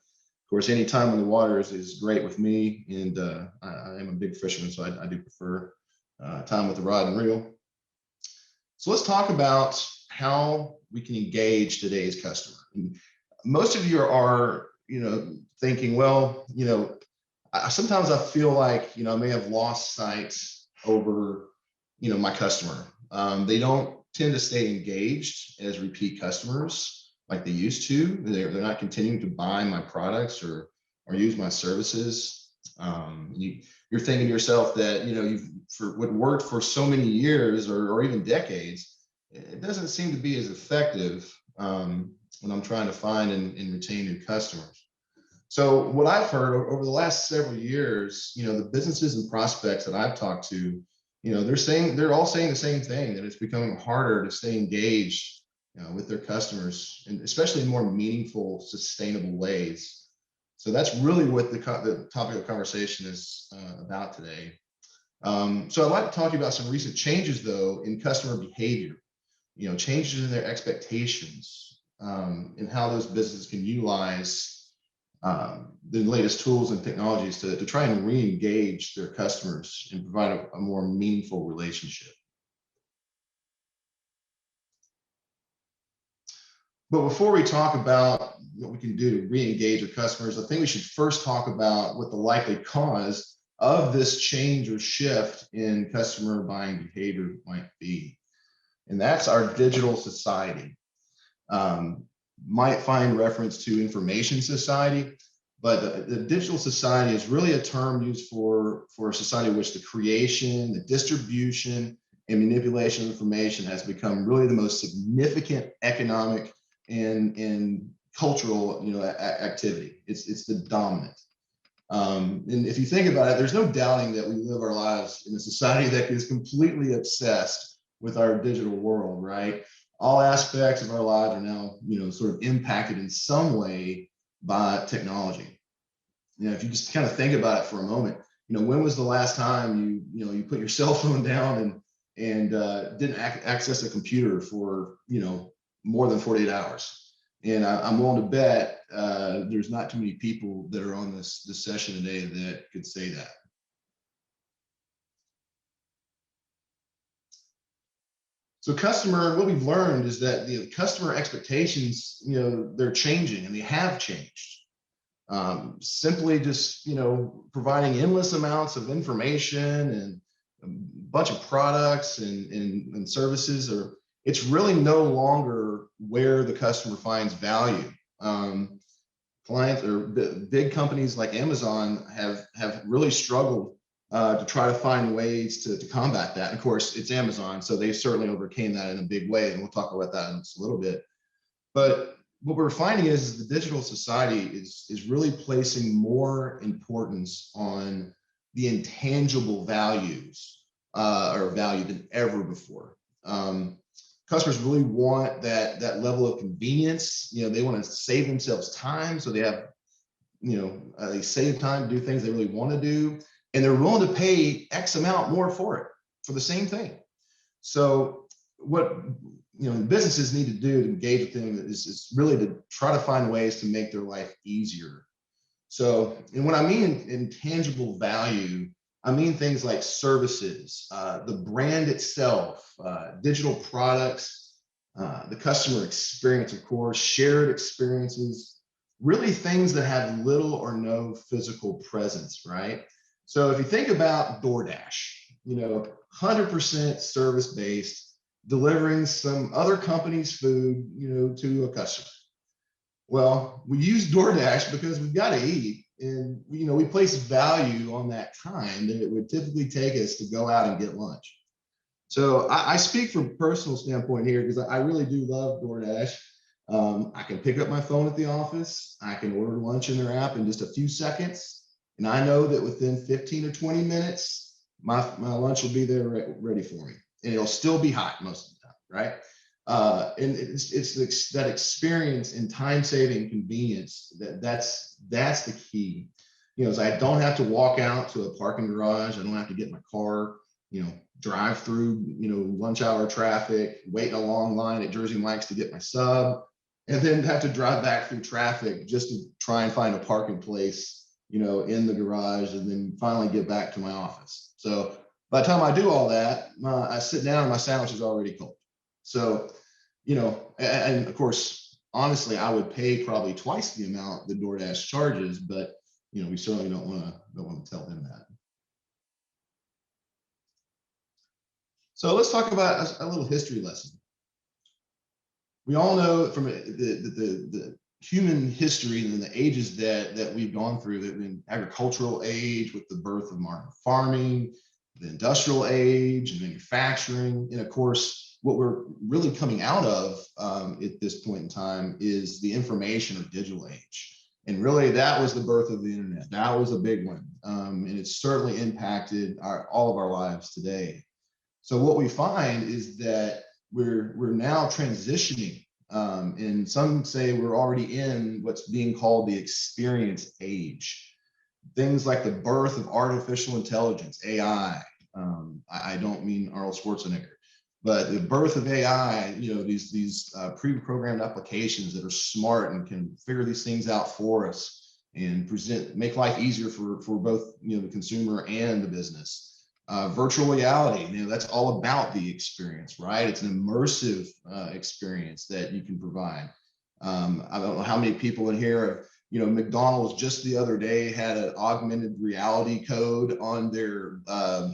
of course, any time on the water is great with me, and I am a big fisherman, so I do prefer time with the rod and reel. So let's talk about how we can engage today's customer. And most of you are, thinking, well, sometimes I feel like, I may have lost sight over, my customer. They don't tend to stay engaged as repeat customers like they used to. They're not continuing to buy my products or use my services. You're thinking to yourself that, for what worked for so many years or even decades, it doesn't seem to be as effective when I'm trying to find and retain new customers. So what I've heard over the last several years, the businesses and prospects that I've talked to, they're all saying the same thing, that it's becoming harder to stay engaged with their customers, and especially in more meaningful, sustainable ways. So that's really what the topic of conversation is about today. So I'd like to talk to you about some recent changes, though, in customer behavior, changes in their expectations, and how those businesses can utilize the latest tools and technologies to try and re-engage their customers and provide a more meaningful relationship. But before we talk about what we can do to re-engage our customers, I think we should first talk about what the likely cause of this change or shift in customer buying behavior might be. And that's our digital society. Might find reference to information society, but the digital society is really a term used for a society in which the creation, the distribution, and manipulation of information has become really the most significant economic and cultural activity. It's the dominant. And if you think about it, there's no doubting that we live our lives in a society that is completely obsessed with our digital world, right? all aspects of our lives are now, sort of impacted in some way by technology. If you just kind of think about it for a moment, when was the last time you put your cell phone down and didn't access a computer for, more than 48 hours? And I'm willing to bet there's not too many people that are on this session today that could say that. So what we've learned is that the customer expectations, they're changing, and they have changed. Simply just, providing endless amounts of information and a bunch of products and services, it's really no longer where the customer finds value. Clients or big companies like Amazon have really struggled to try to find ways to combat that. And of course, it's Amazon, so they certainly overcame that in a big way, and we'll talk about that in just a little bit. But what we're finding is the digital society is really placing more importance on the intangible values or value than ever before. Customers really want that level of convenience. They want to save themselves time, so they have, they save time to do things they really want to do, and they're willing to pay X amount more for it for the same thing. So what businesses need to do to engage with them is really to try to find ways to make their life easier. So, and when I mean intangible value, I mean things like services, the brand itself, digital products, the customer experience, of course, shared experiences, really things that have little or no physical presence, right? So if you think about DoorDash, 100% service-based, delivering some other company's food, to a customer. Well, we use DoorDash because we've got to eat, and we place value on that time that it would typically take us to go out and get lunch. So I speak from a personal standpoint here because I really do love DoorDash. I can pick up my phone at the office. I can order lunch in their app in just a few seconds, and I know that within 15 or 20 minutes, my lunch will be there ready for me, and it'll still be hot most of the time, right? And it's that experience in time-saving convenience that's the key. So I don't have to walk out to a parking garage. I don't have to get in my car, drive through, lunch hour traffic, wait in a long line at Jersey Mike's to get my sub, and then have to drive back through traffic just to try and find a parking place, in the garage, and then finally get back to my office. So by the time I do all that, I sit down and my sandwich is already cold. So, and of course, honestly, I would pay probably twice the amount that DoorDash charges, but we certainly don't want to tell them that. So let's talk about a little history lesson. We all know from the human history and the ages that we've gone through, that in agricultural age with the birth of modern farming, the industrial age and manufacturing, and of course, what we're really coming out of at this point in time is the information or digital age. And really, that was the birth of the internet. That was a big one, and it's certainly impacted all of our lives today. So what we find is that we're now transitioning, and some say we're already in what's being called the experience age. Things like the birth of artificial intelligence, AI. I don't mean Arnold Schwarzenegger, but the birth of AI. These pre-programmed applications that are smart and can figure these things out for us and make life easier for both the consumer and the business. Virtual reality, that's all about the experience, right? It's an immersive experience that you can provide. I don't know how many people in here have, McDonald's just the other day had an augmented reality code on their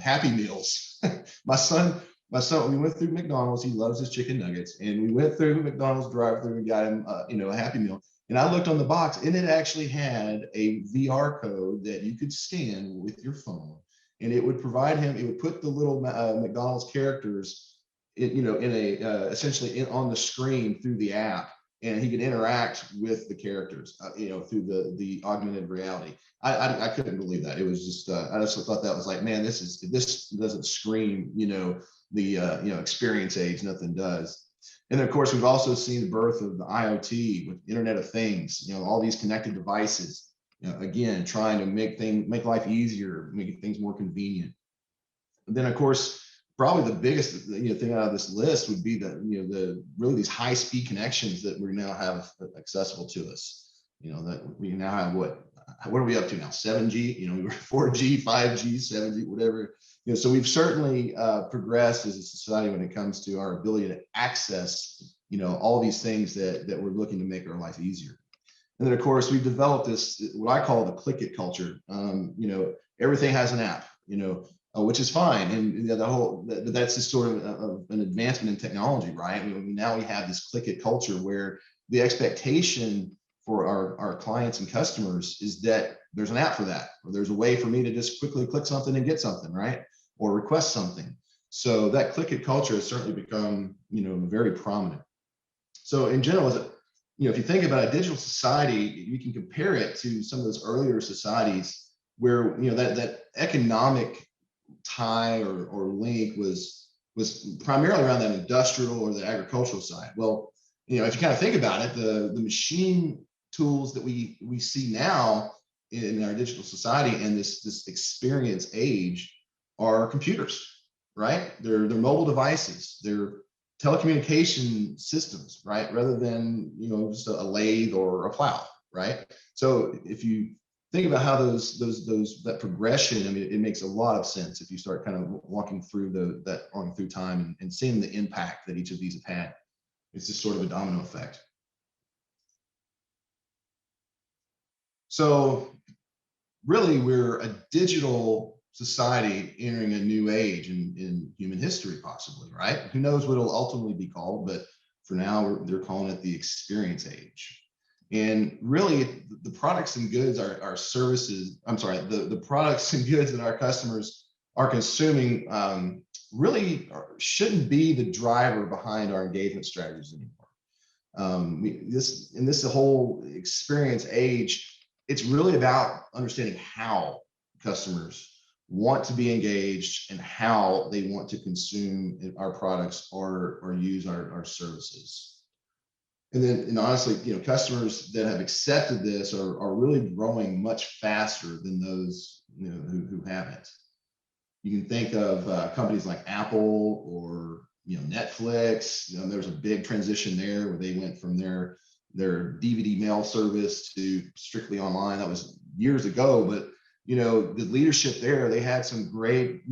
Happy Meals. My son, we went through McDonald's. He loves his chicken nuggets, and we went through the McDonald's drive-through and got him, a Happy Meal. And I looked on the box, and it actually had a VR code that you could scan with your phone. And it would provide him, it would put the little McDonald's characters, essentially on the screen through the app, and he could interact with the characters, through the augmented reality. I couldn't believe that. It was just, I just thought that was like, man, this doesn't scream, the experience age, nothing does. And then of course, we've also seen the birth of the IoT with Internet of Things, all these connected devices, again, trying to make life easier, make things more convenient. And then of course, probably the biggest thing out of this list would be the really these high-speed connections that we now have accessible to us. That we now have what are we up to now? 7G, we were 4G, 5G, 7G, whatever. So we've certainly progressed as a society when it comes to our ability to access, all these things that we're looking to make our life easier. And then of course we've developed this, what I call the click it culture. Everything has an app, which is fine. And that's just sort of an advancement in technology, right? Now we have this click it culture where the expectation for our clients and customers is that there's an app for that, or there's a way for me to just quickly click something and get something, right? Or request something. So that click it culture has certainly become, very prominent. So in general, if you think about a digital society, you can compare it to some of those earlier societies where, that economic tie or link was primarily around that industrial or the agricultural side. Well, if you kind of think about it, the machine tools that we see now in our digital society and this experience age are computers, right? They're mobile devices, they're telecommunication systems, right? Rather than just a lathe or a plow, right? So if you think about how that progression, it makes a lot of sense if you start kind of walking through through time and seeing the impact that each of these have had. It's just sort of a domino effect. So really, we're a digital society entering a new age in human history, possibly, right? Who knows what it'll ultimately be called, but for now, they're calling it the experience age. And really, the products and goods our services, the products and goods that our customers are consuming really shouldn't be the driver behind our engagement strategies anymore. This whole experience age, it's really about understanding how customers want to be engaged and how they want to consume our products or use our services. And honestly, customers that have accepted this are really growing much faster than those who haven't. You can think of companies like Apple or Netflix. There's a big transition there where they went from their DVD mail service to strictly online. That was years ago, but the leadership there, they had some great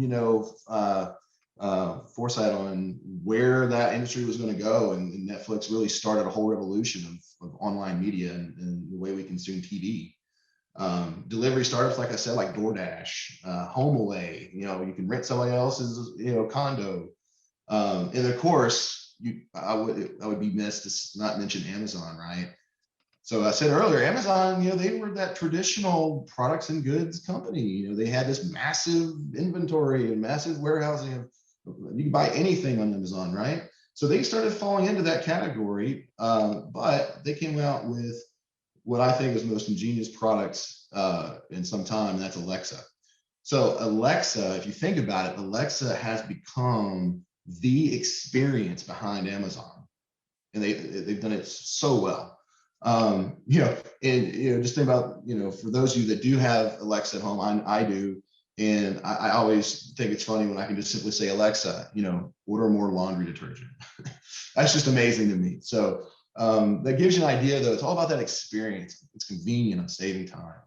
foresight on where that industry was going to go, and Netflix really started a whole revolution of online media and the way we consume TV. Delivery startups, like I said, like DoorDash, HomeAway, you can rent somebody else's condo, and of course I would be missed to not mention Amazon, right? So I said earlier, Amazon, they were that traditional products and goods company. They had this massive inventory and massive warehousing. You can buy anything on Amazon, right? So they started falling into that category, but they came out with what I think is the most ingenious products in some time, and that's Alexa. So Alexa, if you think about it, Alexa has become the experience behind Amazon, and they've done it so well. Just think about, for those of you that do have Alexa at home, I do. And I always think it's funny when I can just simply say, Alexa, order more laundry detergent. That's just amazing to me. So that gives you an idea, though. It's all about that experience. It's convenient and saving time.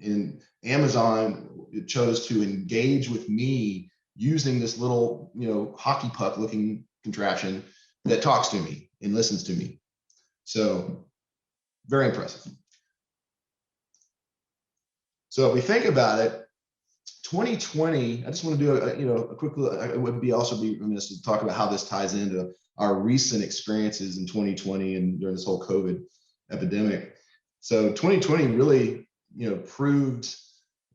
And Amazon chose to engage with me using this little, hockey puck looking contraption that talks to me and listens to me. So very impressive. So if we think about it, 2020, I just want to do a quick look. It would also be remiss to talk about how this ties into our recent experiences in 2020 and during this whole COVID epidemic. So 2020 really, proved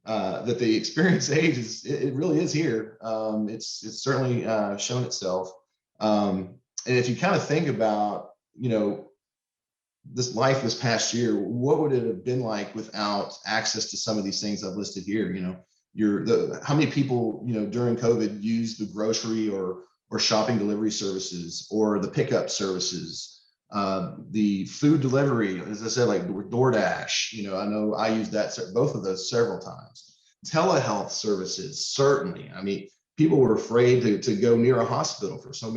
that the experience age it really is here. It's certainly shown itself. And if you kind of think about, this life this past year, what would it have been like without access to some of these things I've listed here? How many people, during COVID used the grocery or or shopping delivery services, or the pickup services, the food delivery, as I said, like DoorDash. I know I used both of those several times. Telehealth services, certainly. I mean, people were afraid to go near a hospital for so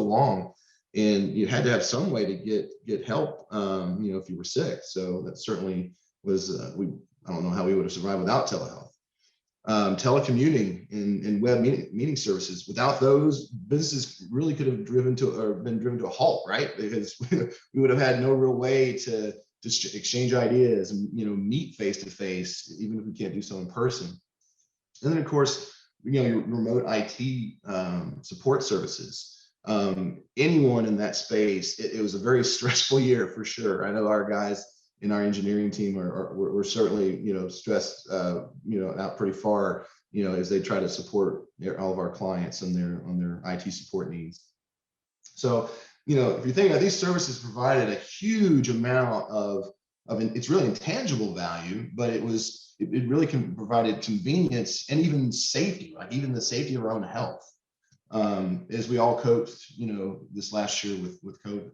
long, and you had to have some way to get help, if you were sick. So that certainly was I don't know how we would have survived without telehealth. Telecommuting and web meeting services. Without those, businesses really could have been driven to a halt, right? Because we would have had no real way to just exchange ideas and meet face to face, even if we can't do so in person. And then of course, your remote IT support services. Anyone in that space, it was a very stressful year for sure. I know our guys in our engineering team we're certainly stressed out pretty far as they try to support all of our clients on their IT support needs. So if you think about these services, provided a huge amount of it's really intangible value, but it really provided convenience and even safety, like even the safety of our own health, as we all coped this last year with COVID.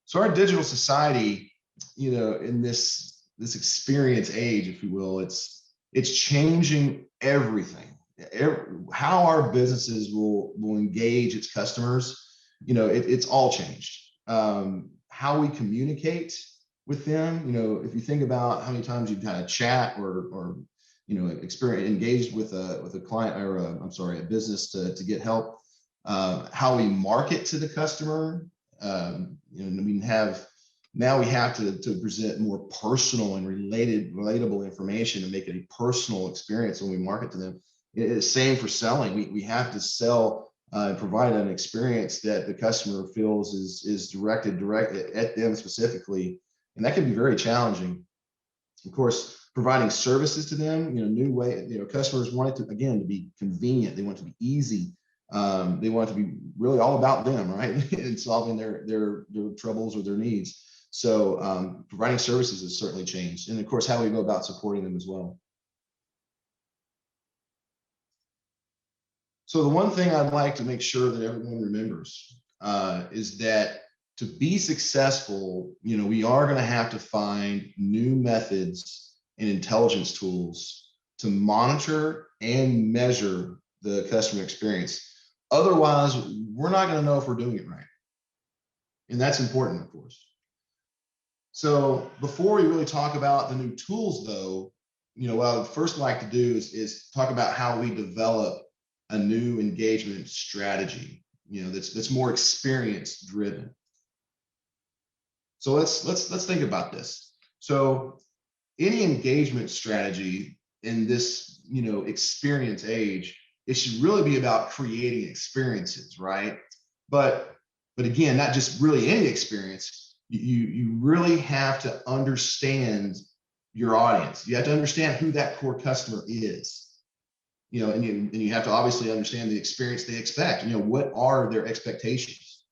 So our digital society, in this experience age, if you will, it's changing everything. How our businesses will engage its customers, it's all changed. How we communicate with them, if you think about how many times you've had a chat or engaged with a client or a business to get help, how we market to the customer. We have to present more personal and relatable information and make it a personal experience when we market to them. It's same for selling. We have to sell and provide an experience that the customer feels is directed at them specifically, and that can be very challenging. Of course, providing services to them, new way. Customers want it to be convenient. They want it to be easy. They want it to be really all about them, right? And solving their troubles or their needs. So providing services has certainly changed. And of course, how we go about supporting them as well. So the one thing I'd like to make sure that everyone remembers is that to be successful, we are going to have to find new methods and intelligence tools to monitor and measure the customer experience. Otherwise, we're not going to know if we're doing it right. And that's important, of course. So before we really talk about the new tools, though, what I would first like to do is talk about how we develop a new engagement strategy, that's more experience driven. So let's think about this. So any engagement strategy in this, experience age, it should really be about creating experiences, right? But again, not just really any experience. You really have to understand your audience. You have to understand who that core customer is. And you have to obviously understand the experience they expect. What are their expectations?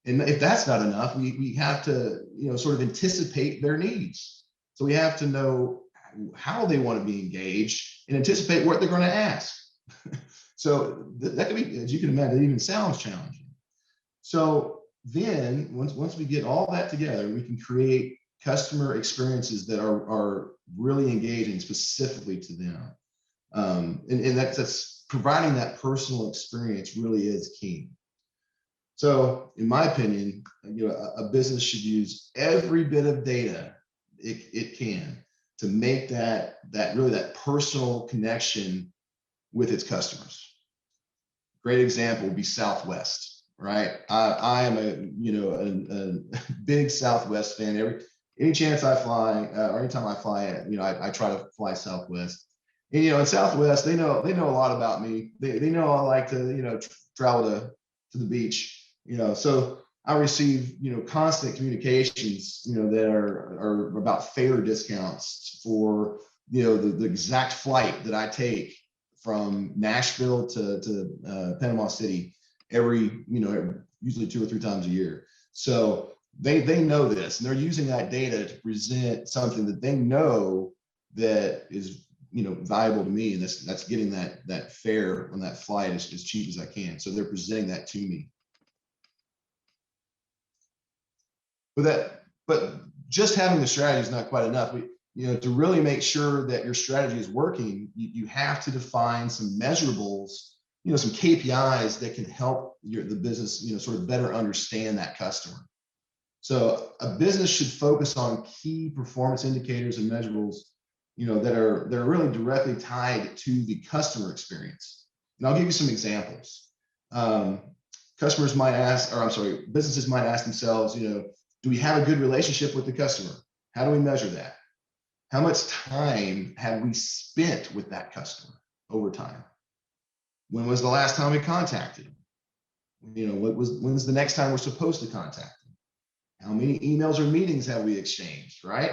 And if that's not enough, we have to, sort of anticipate their needs. So we have to know how they want to be engaged and anticipate what they're going to ask. So that can be, as you can imagine, it even sounds challenging. So then once we get all that together, we can create customer experiences that are really engaging specifically to them. And that's providing that personal experience really is key. So in my opinion, a business should use every bit of data it can to make that personal connection with its customers. Great example would be Southwest, right? I am a big Southwest fan. Any chance I fly, or anytime I fly, I try to fly Southwest. And in Southwest, they know a lot about me. They know I like to travel to the beach. So I receive constant communications that are about fare discounts for the exact flight that I take from Nashville to Panama City every usually 2 or 3 times a year. So they know this, and they're using that data to present something that they know that is valuable to me, and that's getting that fare on that flight as cheap as I can. So they're presenting that to me. But just having the strategy is not quite enough. To really make sure that your strategy is working, you have to define some measurables, some KPIs that can help the business, sort of better understand that customer. So a business should focus on key performance indicators and measurables, that are really directly tied to the customer experience. And I'll give you some examples. Businesses might ask themselves, do we have a good relationship with the customer? How do we measure that? How much time have we spent with that customer over time? When was the last time we contacted them? When's the next time we're supposed to contact them? How many emails or meetings have we exchanged, right?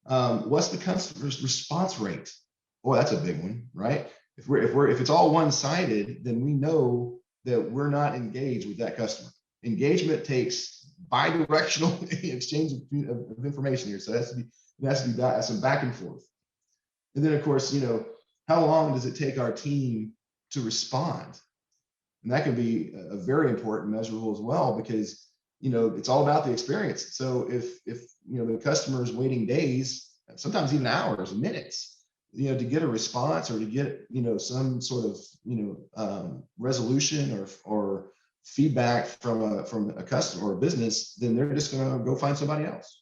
What's the customer's response rate? Oh, that's a big one, right? If it's all one-sided, then we know that we're not engaged with that customer. Engagement takes bi-directional exchange of information here. So it has to be some back and forth. And then, of course, how long does it take our team to respond? And that can be a very important measurable as well, because it's all about the experience. So if the customer is waiting days, sometimes even hours, minutes, to get a response or to get some sort of resolution or feedback from a customer or a business, then they're just going to go find somebody else.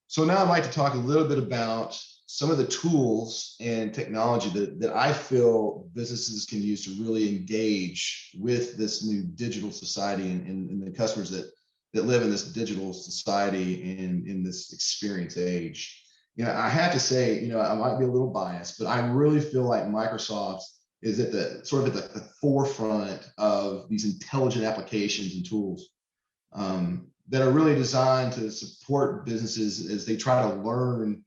So now I'd like to talk a little bit about some of the tools and technology that I feel businesses can use to really engage with this new digital society and the customers that live in this digital society and in this experience age. I have to say, I might be a little biased, but I really feel like Microsoft is at the forefront of these intelligent applications and tools that are really designed to support businesses as they try to learn,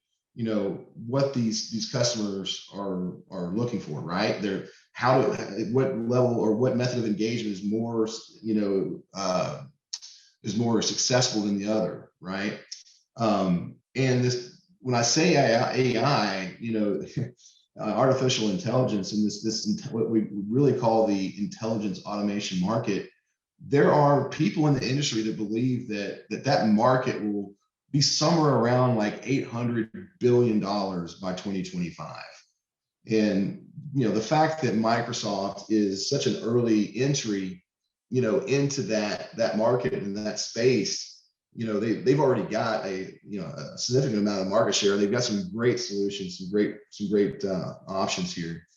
what these customers are looking for, right? What level or what method of engagement is more successful than the other, right? And when I say AI, artificial intelligence and what we really call the intelligence automation market, there are people in the industry that believe that market will be somewhere around like $800 billion by 2025. And the fact that Microsoft is such an early entry, into that market and that space, they've already got a significant amount of market share. They've got some great solutions, some great options here.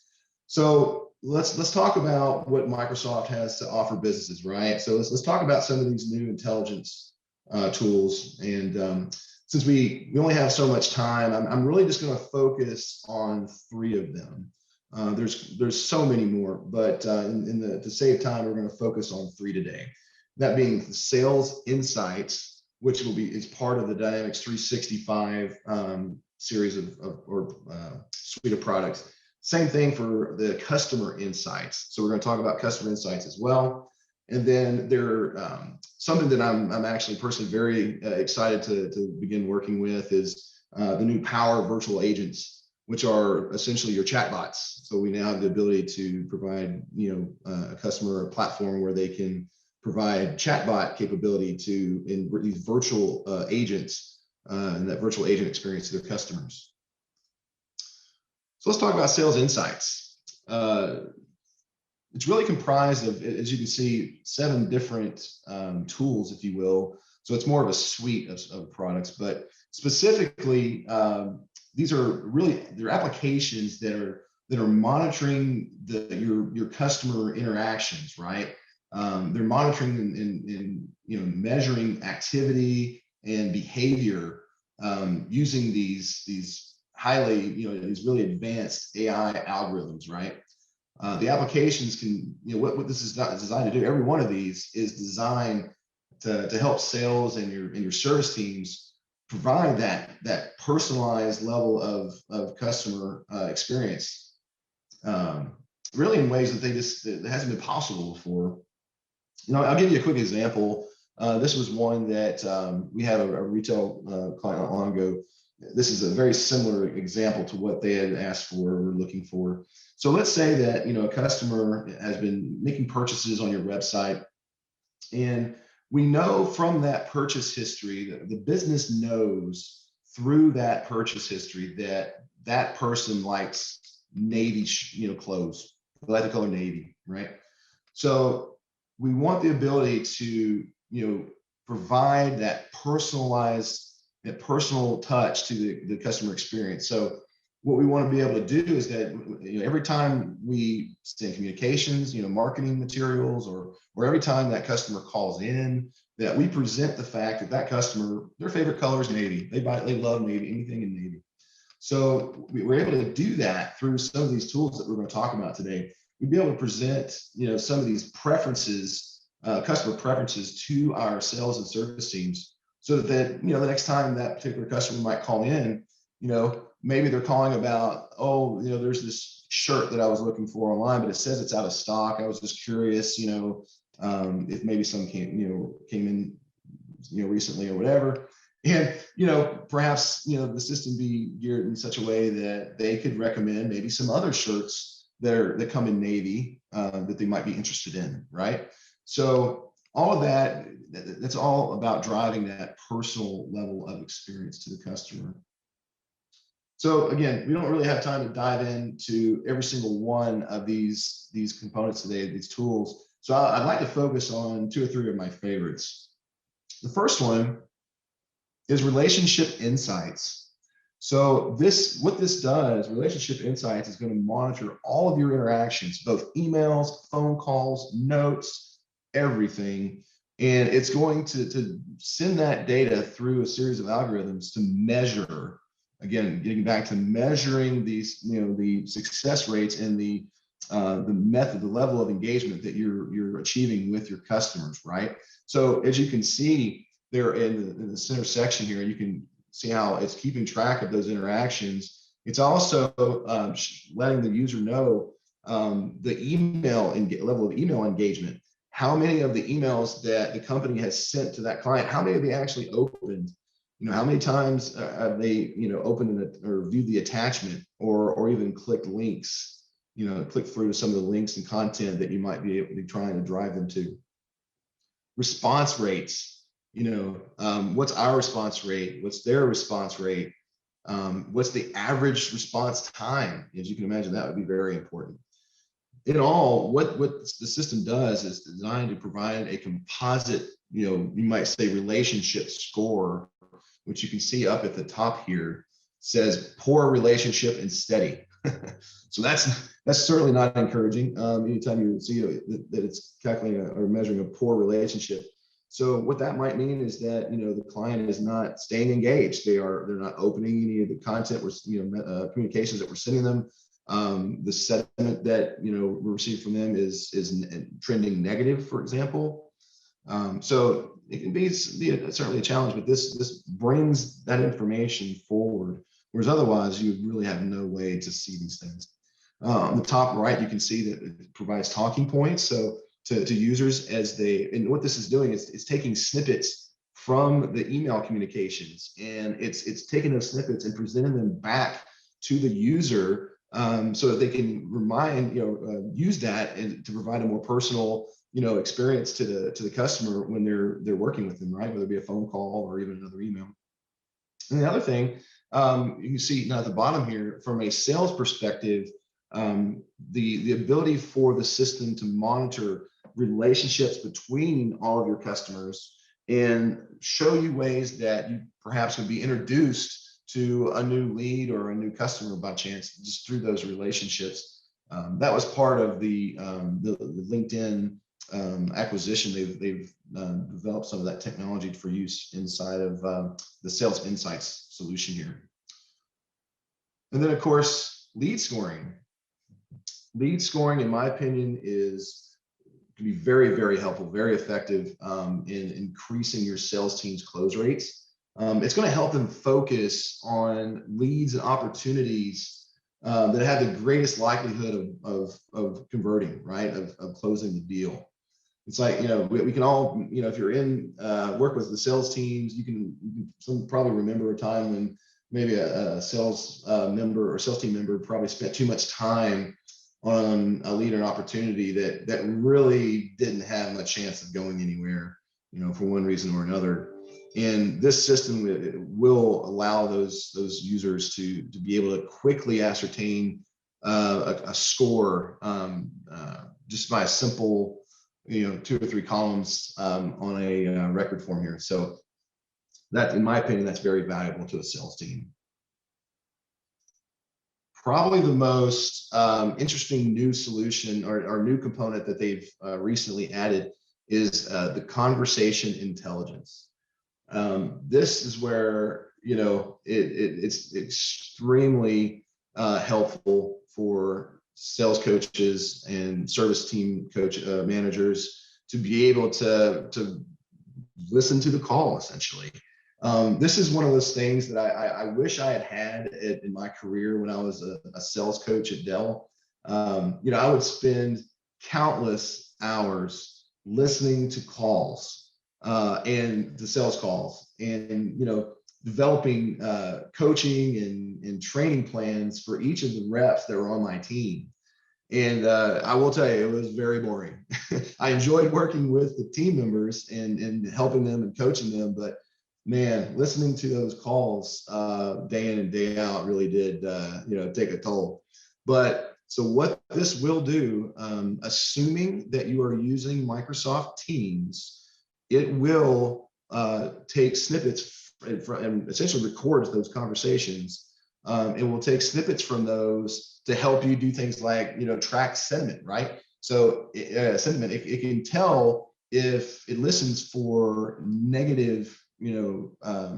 So let's talk about what Microsoft has to offer businesses, right? So let's talk about some of these new intelligence tools. And since we only have so much time, I'm really just going to focus on 3 of them. There's so many more, but to save time, we're going to focus on 3 today. That being the sales insights, which is part of the Dynamics 365 series or suite of products. Same thing for the customer insights. So we're going to talk about customer insights as well. And then something that I'm actually personally very excited to begin working with is the new Power virtual agents, which are essentially your chatbots. So we now have the ability to provide a customer a platform where they can provide chatbot capability in these virtual agents and that virtual agent experience to their customers. So let's talk about sales insights. It's really comprised of, as you can see, 7 different tools, if you will. So it's more of a suite of products, but specifically, they're applications that are monitoring your customer interactions, right? They're monitoring and measuring activity and behavior using these highly, these really advanced AI algorithms, right? The applications can, what this is designed to do, every one of these is designed to help sales and your service teams provide that personalized level of customer experience, really in ways that it hasn't been possible before. I'll give you a quick example. This was one that we had a retail client not long ago. This is a very similar example to what they had asked for or looking for. So let's say that a customer has been making purchases on your website, and we know from that purchase history that the business knows through that purchase history that that person likes navy clothes. They like the color navy, right? So we want the ability to provide that personalized, that personal touch to the customer experience. So what we want to be able to do is that every time we send communications, marketing materials, or every time that customer calls in, that we present the fact that that customer, their favorite color is navy. They love navy, anything in navy. So we're able to do that through some of these tools that we're going to talk about today. We'd be able to present, some of these preferences, customer preferences to our sales and service teams, so that the next time that particular customer might call in, maybe they're calling about, there's this shirt that I was looking for online, but it says it's out of stock. I was just curious, if maybe some came in, recently or whatever. And, perhaps, the system be geared in such a way that they could recommend maybe some other shirts that come in navy that they might be interested in, right? So all of that's all about driving that personal level of experience to the customer. So again, we don't really have time to dive into every single one of these components today, these tools. So I'd like to focus on 2 or 3 of my favorites. The first one is relationship insights. So what this does, relationship insights, is going to monitor all of your interactions, both emails, phone calls, notes, everything. And it's going to send that data through a series of algorithms to measure, again, getting back to measuring these, the success rates and the method, the level of engagement that you're achieving with your customers, right? So as you can see there in the center section here, you can see how it's keeping track of those interactions. It's also letting the user know the level of email engagement. How many of the emails that the company has sent to that client, how many have they actually opened? How many times have they, opened it or viewed the attachment, or even clicked links, click through to some of the links and content that you might be able to be trying to drive them to. Response rates, what's our response rate? What's their response rate? What's the average response time? As you can imagine, that would be very important. In all, what the system does is designed to provide a composite, you might say, relationship score, which you can see up at the top here, says poor relationship and steady. So that's certainly not encouraging. Anytime you see that it's calculating or measuring a poor relationship. So what that might mean is that the client is not staying engaged. They're not opening any of the content communications that we're sending them. The sentiment that we receive from them is trending negative, for example. So it can be certainly a challenge, but this brings that information forward, whereas otherwise you really have no way to see these things. On the top right, you can see that it provides talking points. So to users and what this is doing is it's taking snippets from the email communications, and it's taking those snippets and presenting them back to the user, so that they can use that and to provide a more personal, experience to the customer when they're working with them, right? Whether it be a phone call or even another email. And the other thing, you can see now at the bottom here, from a sales perspective, the ability for the system to monitor relationships between all of your customers and show you ways that you perhaps would be introduced to a new lead or a new customer by chance, just through those relationships. That was part of the LinkedIn acquisition. They've developed some of that technology for use inside of the Sales Insights solution here. And then, of course, lead scoring. Lead scoring, in my opinion, can be very, very helpful, very effective in increasing your sales team's close rates. It's going to help them focus on leads and opportunities that have the greatest likelihood of converting, right, of closing the deal. it's like, we can all, if you're in work with the sales teams, you can some probably remember a time when maybe a sales member or sales team member probably spent too much time on a lead or an opportunity that really didn't have much chance of going anywhere, for one reason or another. And this system will allow those users to be able to quickly ascertain a score just by a simple, 2 or 3 columns on a record form here. So that, in my opinion, that's very valuable to a sales team. Probably the most interesting new solution or new component that they've recently added is the conversation intelligence. This is where, it's extremely helpful for sales coaches and service team managers to be able to listen to the call, essentially. This is one of those things that I wish I had in my career when I was a sales coach at Dell. I would spend countless hours listening to calls and the sales calls, and developing coaching and training plans for each of the reps that were on my team. And I will tell you, it was very boring. I enjoyed working with the team members and helping them and coaching them, but man, listening to those calls day in and day out really did take a toll. But so what this will do, assuming that you are using Microsoft Teams, it will take snippets and essentially records those conversations. It will take snippets from those to help you do things like, track sentiment, right? So sentiment, it can tell if it listens for negative,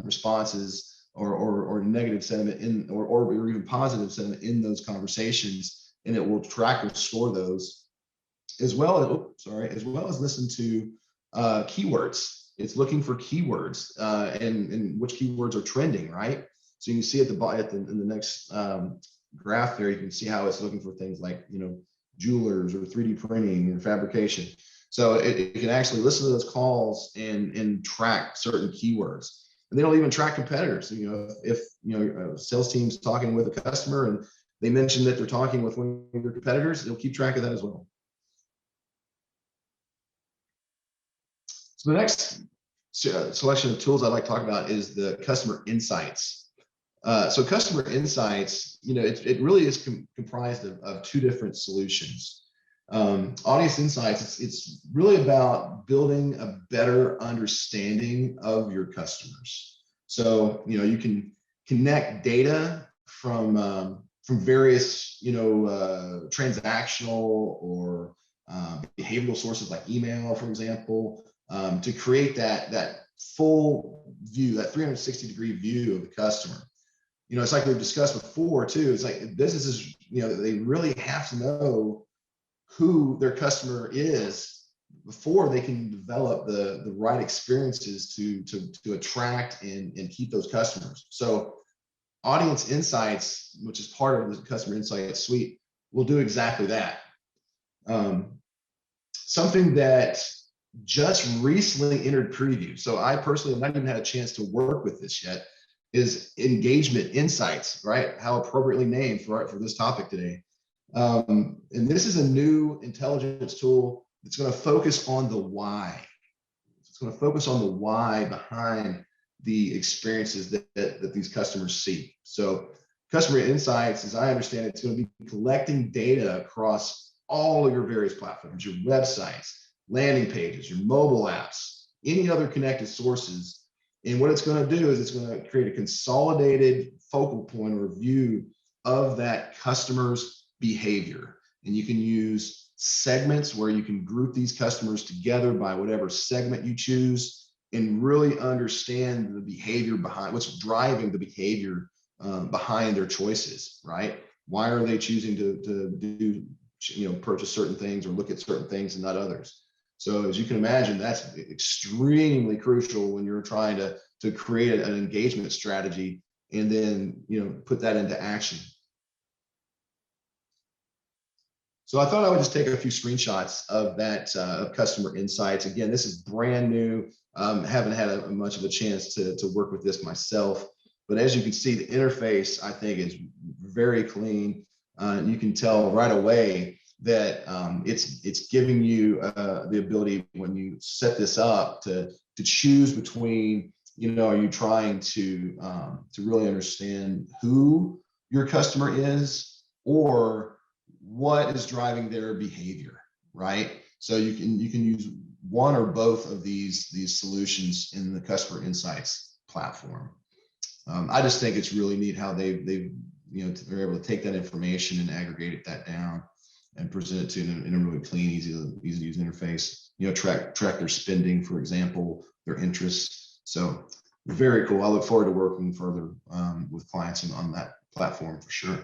responses or negative sentiment or even positive sentiment in those conversations, and it will track or score those, as well as listen to keywords. It's looking for keywords and which keywords are trending, right? So you can see in the next graph there, you can see how it's looking for things like, jewelers or 3D printing or fabrication. So it can actually listen to those calls and track certain keywords. And they don't even track competitors. If a sales team's talking with a customer and they mention that they're talking with one of your competitors, it'll keep track of that as well. So the next selection of tools I'd like to talk about is the customer insights. So customer insights, it really is comprised of 2 different solutions. Audience insights, it's really about building a better understanding of your customers. So, you can connect data from various, transactional or behavioral sources like email, for example, to create that full view, that 360-degree view of the customer. It's like we've discussed before too. It's like businesses, they really have to know who their customer is before they can develop the right experiences to attract and keep those customers. So audience insights, which is part of the customer insight suite, will do exactly that. Something that just recently entered preview, so I personally have not even had a chance to work with this yet, is engagement insights, right? How appropriately named for this topic today. And this is a new intelligence tool that's going to focus on the why. It's going to focus on the why behind the experiences that these customers see. So customer insights, as I understand it, it's going to be collecting data across all of your various platforms, your websites, landing pages, your mobile apps, any other connected sources. And what it's going to do is it's going to create a consolidated focal point or view of that customer's behavior. And you can use segments where you can group these customers together by whatever segment you choose and really understand the behavior behind what's driving the behavior behind their choices, right? Why are they choosing to do, purchase certain things or look at certain things and not others? So as you can imagine, that's extremely crucial when you're trying to create an engagement strategy and then put that into action. So I thought I would just take a few screenshots of that of customer insights. Again, this is brand new. Haven't had much of a chance to work with this myself, but as you can see, the interface I think is very clean. You can tell right away that it's giving you the ability when you set this up to choose between, are you trying to really understand who your customer is or what is driving their behavior, right? So you can use one or both of these solutions in the customer insights platform. I just think it's really neat how they're able to take that information and aggregate that down and present it to in a really clean, easy to use interface. Track their spending, for example, their interests. So very cool. I look forward to working further with clients on that platform for sure.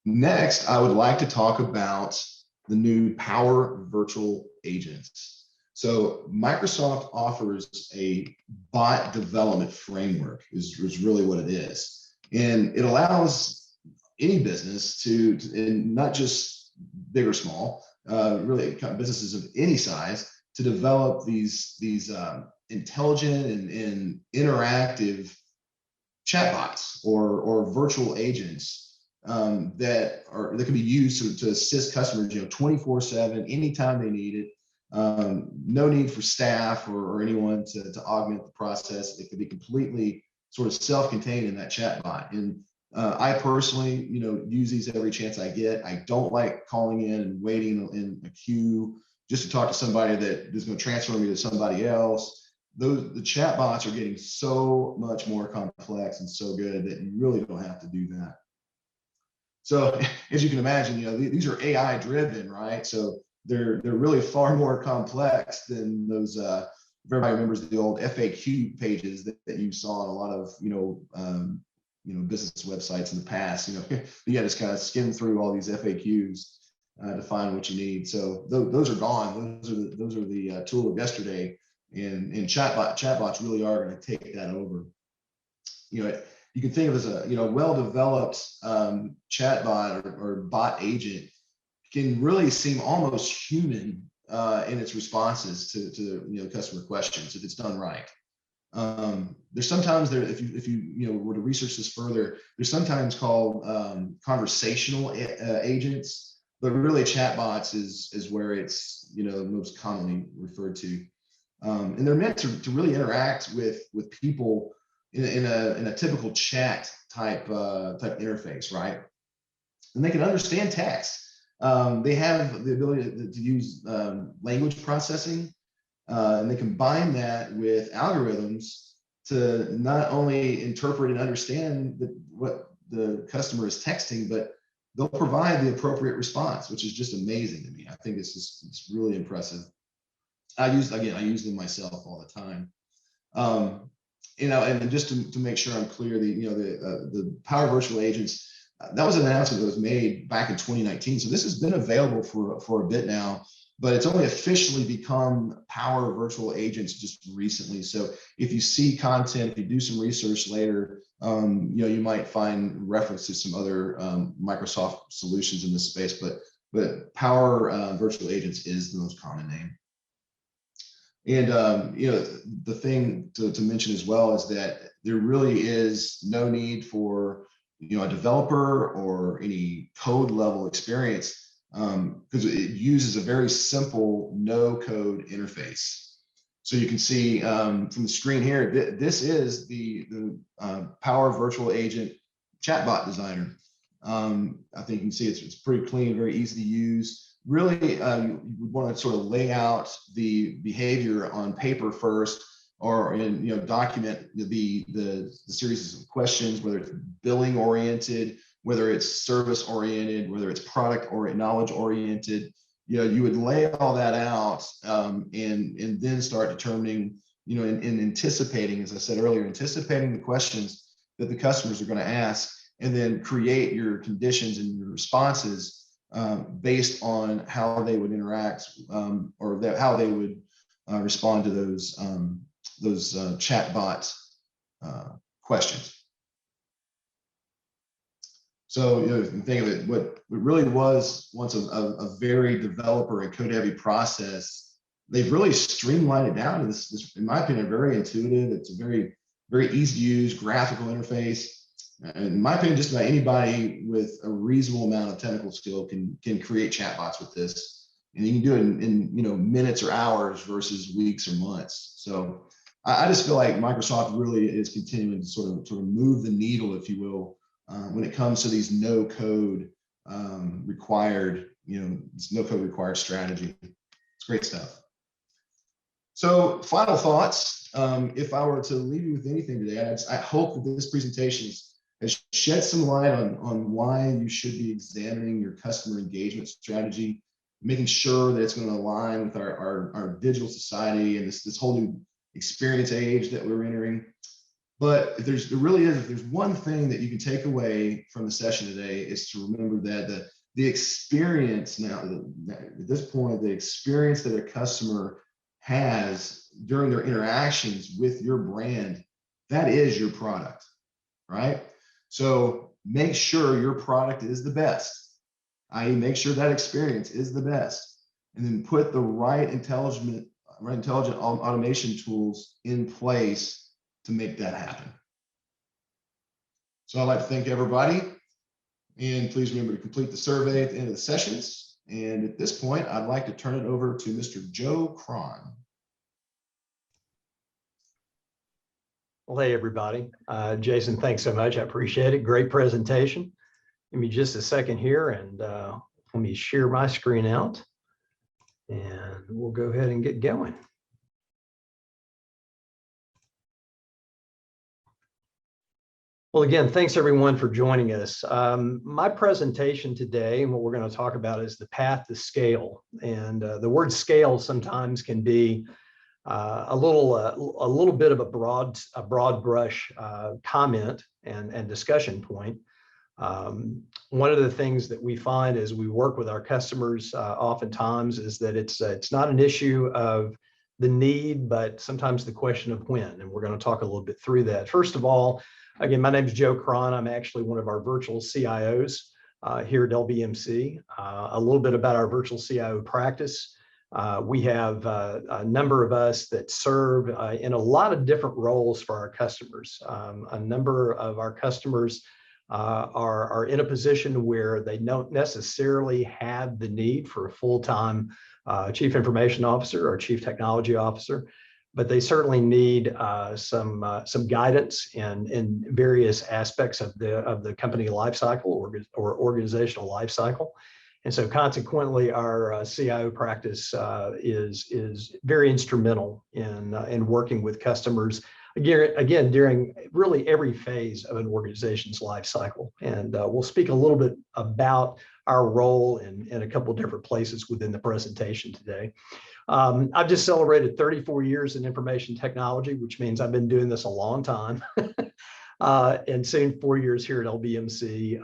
Next, I would like to talk about the new Power Virtual Agents. So Microsoft offers a bot development framework is really what it is. And it allows any business to and not just big or small, really businesses of any size, to develop these intelligent and interactive chatbots or virtual agents that can be used to assist customers 24/7, anytime they need it. No need for staff or anyone to augment the process. It can be completely sort of self-contained in that chatbot. And I personally, use these every chance I get. I don't like calling in and waiting in a queue just to talk to somebody that is going to transfer me to somebody else. The chatbots are getting so much more complex and so good that you really don't have to do that. So as you can imagine, these are AI driven, right? So they're really far more complex than those. If everybody remembers the old FAQ pages that you saw on a lot of business websites in the past. You got to just kind of skim through all these FAQs to find what you need. So those are gone. Those are the tool of yesterday, and chatbots really are going to take that over. You can think of it as a well-developed chatbot or bot agent can really seem almost human in its responses to customer questions if it's done right. There's sometimes if you were to research this further, there's sometimes called conversational agents, but really chatbots is where it's most commonly referred to, and they're meant to really interact with people in a typical chat type interface, right? And they can understand text. They have the ability to use language processing, and they combine that with algorithms to not only interpret and understand what the customer is texting, but they'll provide the appropriate response, which is just amazing to me. I think it's really impressive. I use them myself all the time. And just to make sure I'm clear, the Power Virtual Agents, that was an announcement that was made back in 2019. So this has been available for a bit now, but it's only officially become Power Virtual Agents just recently. So if you see content, if you do some research later, you might find reference to some other Microsoft solutions in this space, but Power Virtual Agents is the most common name. And the thing to mention as well is that there really is no need for a developer or any code level experience, because it uses a very simple no code interface. So you can see from the screen here, this is the Power Virtual Agent chatbot designer. I think you can see it's pretty clean, very easy to use. Really, you would want to sort of lay out the behavior on paper first, or document the series of questions, whether it's billing oriented, whether it's service oriented, whether it's product or knowledge oriented. You would lay all that out, and then start determining, and anticipating, as I said earlier, anticipating the questions that the customers are going to ask, and then create your conditions and your responses based on how they would interact, or how they would respond to those chatbot questions. So, if you think of it, what it really was once a very developer and code heavy process, they've really streamlined it down to this, in my opinion, very intuitive. It's a very easy to use graphical interface. And in my opinion, just about anybody with a reasonable amount of technical skill can create chatbots with this. And you can do it in minutes or hours versus weeks or months. So I just feel like Microsoft really is continuing to sort of move the needle, if you will, when it comes to these no code required, this no code required strategy. It's great stuff. So final thoughts. If I were to leave you with anything today, I hope that this presentation has shed some light on why you should be examining your customer engagement strategy, making sure that it's going to align with our digital society and this whole new experience age that we're entering. But if there's one thing that you can take away from the session today, is to remember that the experience now, at this point, the experience that a customer has during their interactions with your brand, that is your product, right? So make sure your product is the best, i.e. make sure that experience is the best, and then put the right intelligent automation tools in place to make that happen. So I'd like to thank everybody, and please remember to complete the survey at the end of the sessions. And at this point, I'd like to turn it over to Mr. Joe Cron. Well, hey, everybody. Jason, thanks so much. I appreciate it. Great presentation. Give me just a second here, and let me share my screen out, and we'll go ahead and get going. Well, again, thanks everyone for joining us. My presentation today, and what we're going to talk about, is the path to scale. And the word scale sometimes can be a little bit of a broad brush comment and discussion point. One of the things that we find as we work with our customers oftentimes is that it's not an issue of the need, but sometimes the question of when. And we're going to talk a little bit through that. First of all, again, my name is Joe Cron. I'm actually one of our virtual CIOs here at LBMC. A little bit about our virtual CIO practice. We have a number of us that serve in a lot of different roles for our customers. A number of our customers are in a position where they don't necessarily have the need for a full-time chief information officer or chief technology officer, but they certainly need some guidance in various aspects of the company lifecycle or organizational lifecycle. And so consequently, our CIO practice is very instrumental in working with customers, again, during really every phase of an organization's life cycle. And we'll speak a little bit about our role in a couple of different places within the presentation today. I've just celebrated 34 years in information technology, which means I've been doing this a long time. And soon 4 years here at LBMC.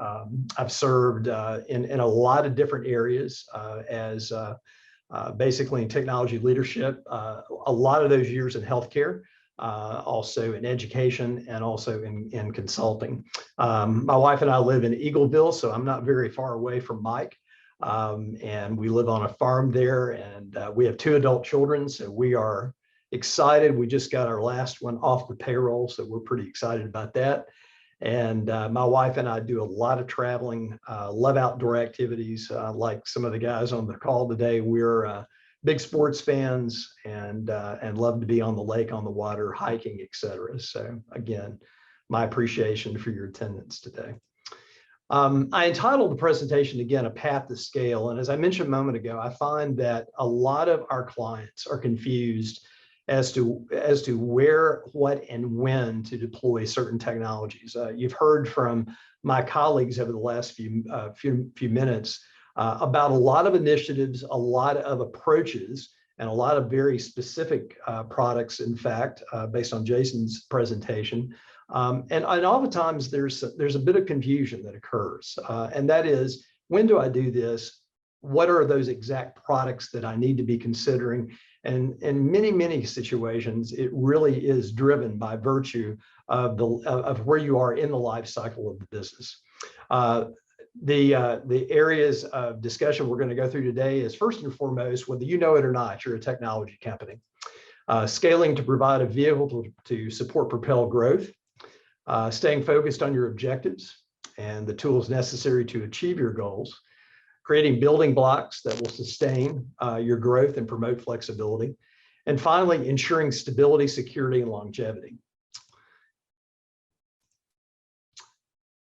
I've served in a lot of different areas as basically in technology leadership, a lot of those years in healthcare, also in education, and also in consulting. My wife and I live in Eagleville, so I'm not very far away from Mike. And we live on a farm there, and we have 2 adult children, so we are excited. We just got our last one off the payroll, so we're pretty excited about that. And my wife and I do a lot of traveling, love outdoor activities. Like some of the guys on the call today, we're big sports fans and love to be on the lake, on the water, hiking, etc. So again, my appreciation for your attendance today. I entitled the presentation, again, A Path to Scale. And as I mentioned a moment ago, I find that a lot of our clients are confused as to where, what, and when to deploy certain technologies. You've heard from my colleagues over the last few minutes about a lot of initiatives, a lot of approaches, and a lot of very specific products, in fact, based on Jason's presentation. And oftentimes there's a bit of confusion that occurs, and that is, when do I do this? What are those exact products that I need to be considering? And in many situations, it really is driven by virtue of where you are in the life cycle of the business. The areas of discussion we're going to go through today is, first and foremost, whether you know it or not, you're a technology company. Scaling to provide a vehicle to support propel growth, staying focused on your objectives and the tools necessary to achieve your goals, creating building blocks that will sustain your growth and promote flexibility, and finally, ensuring stability, security, and longevity.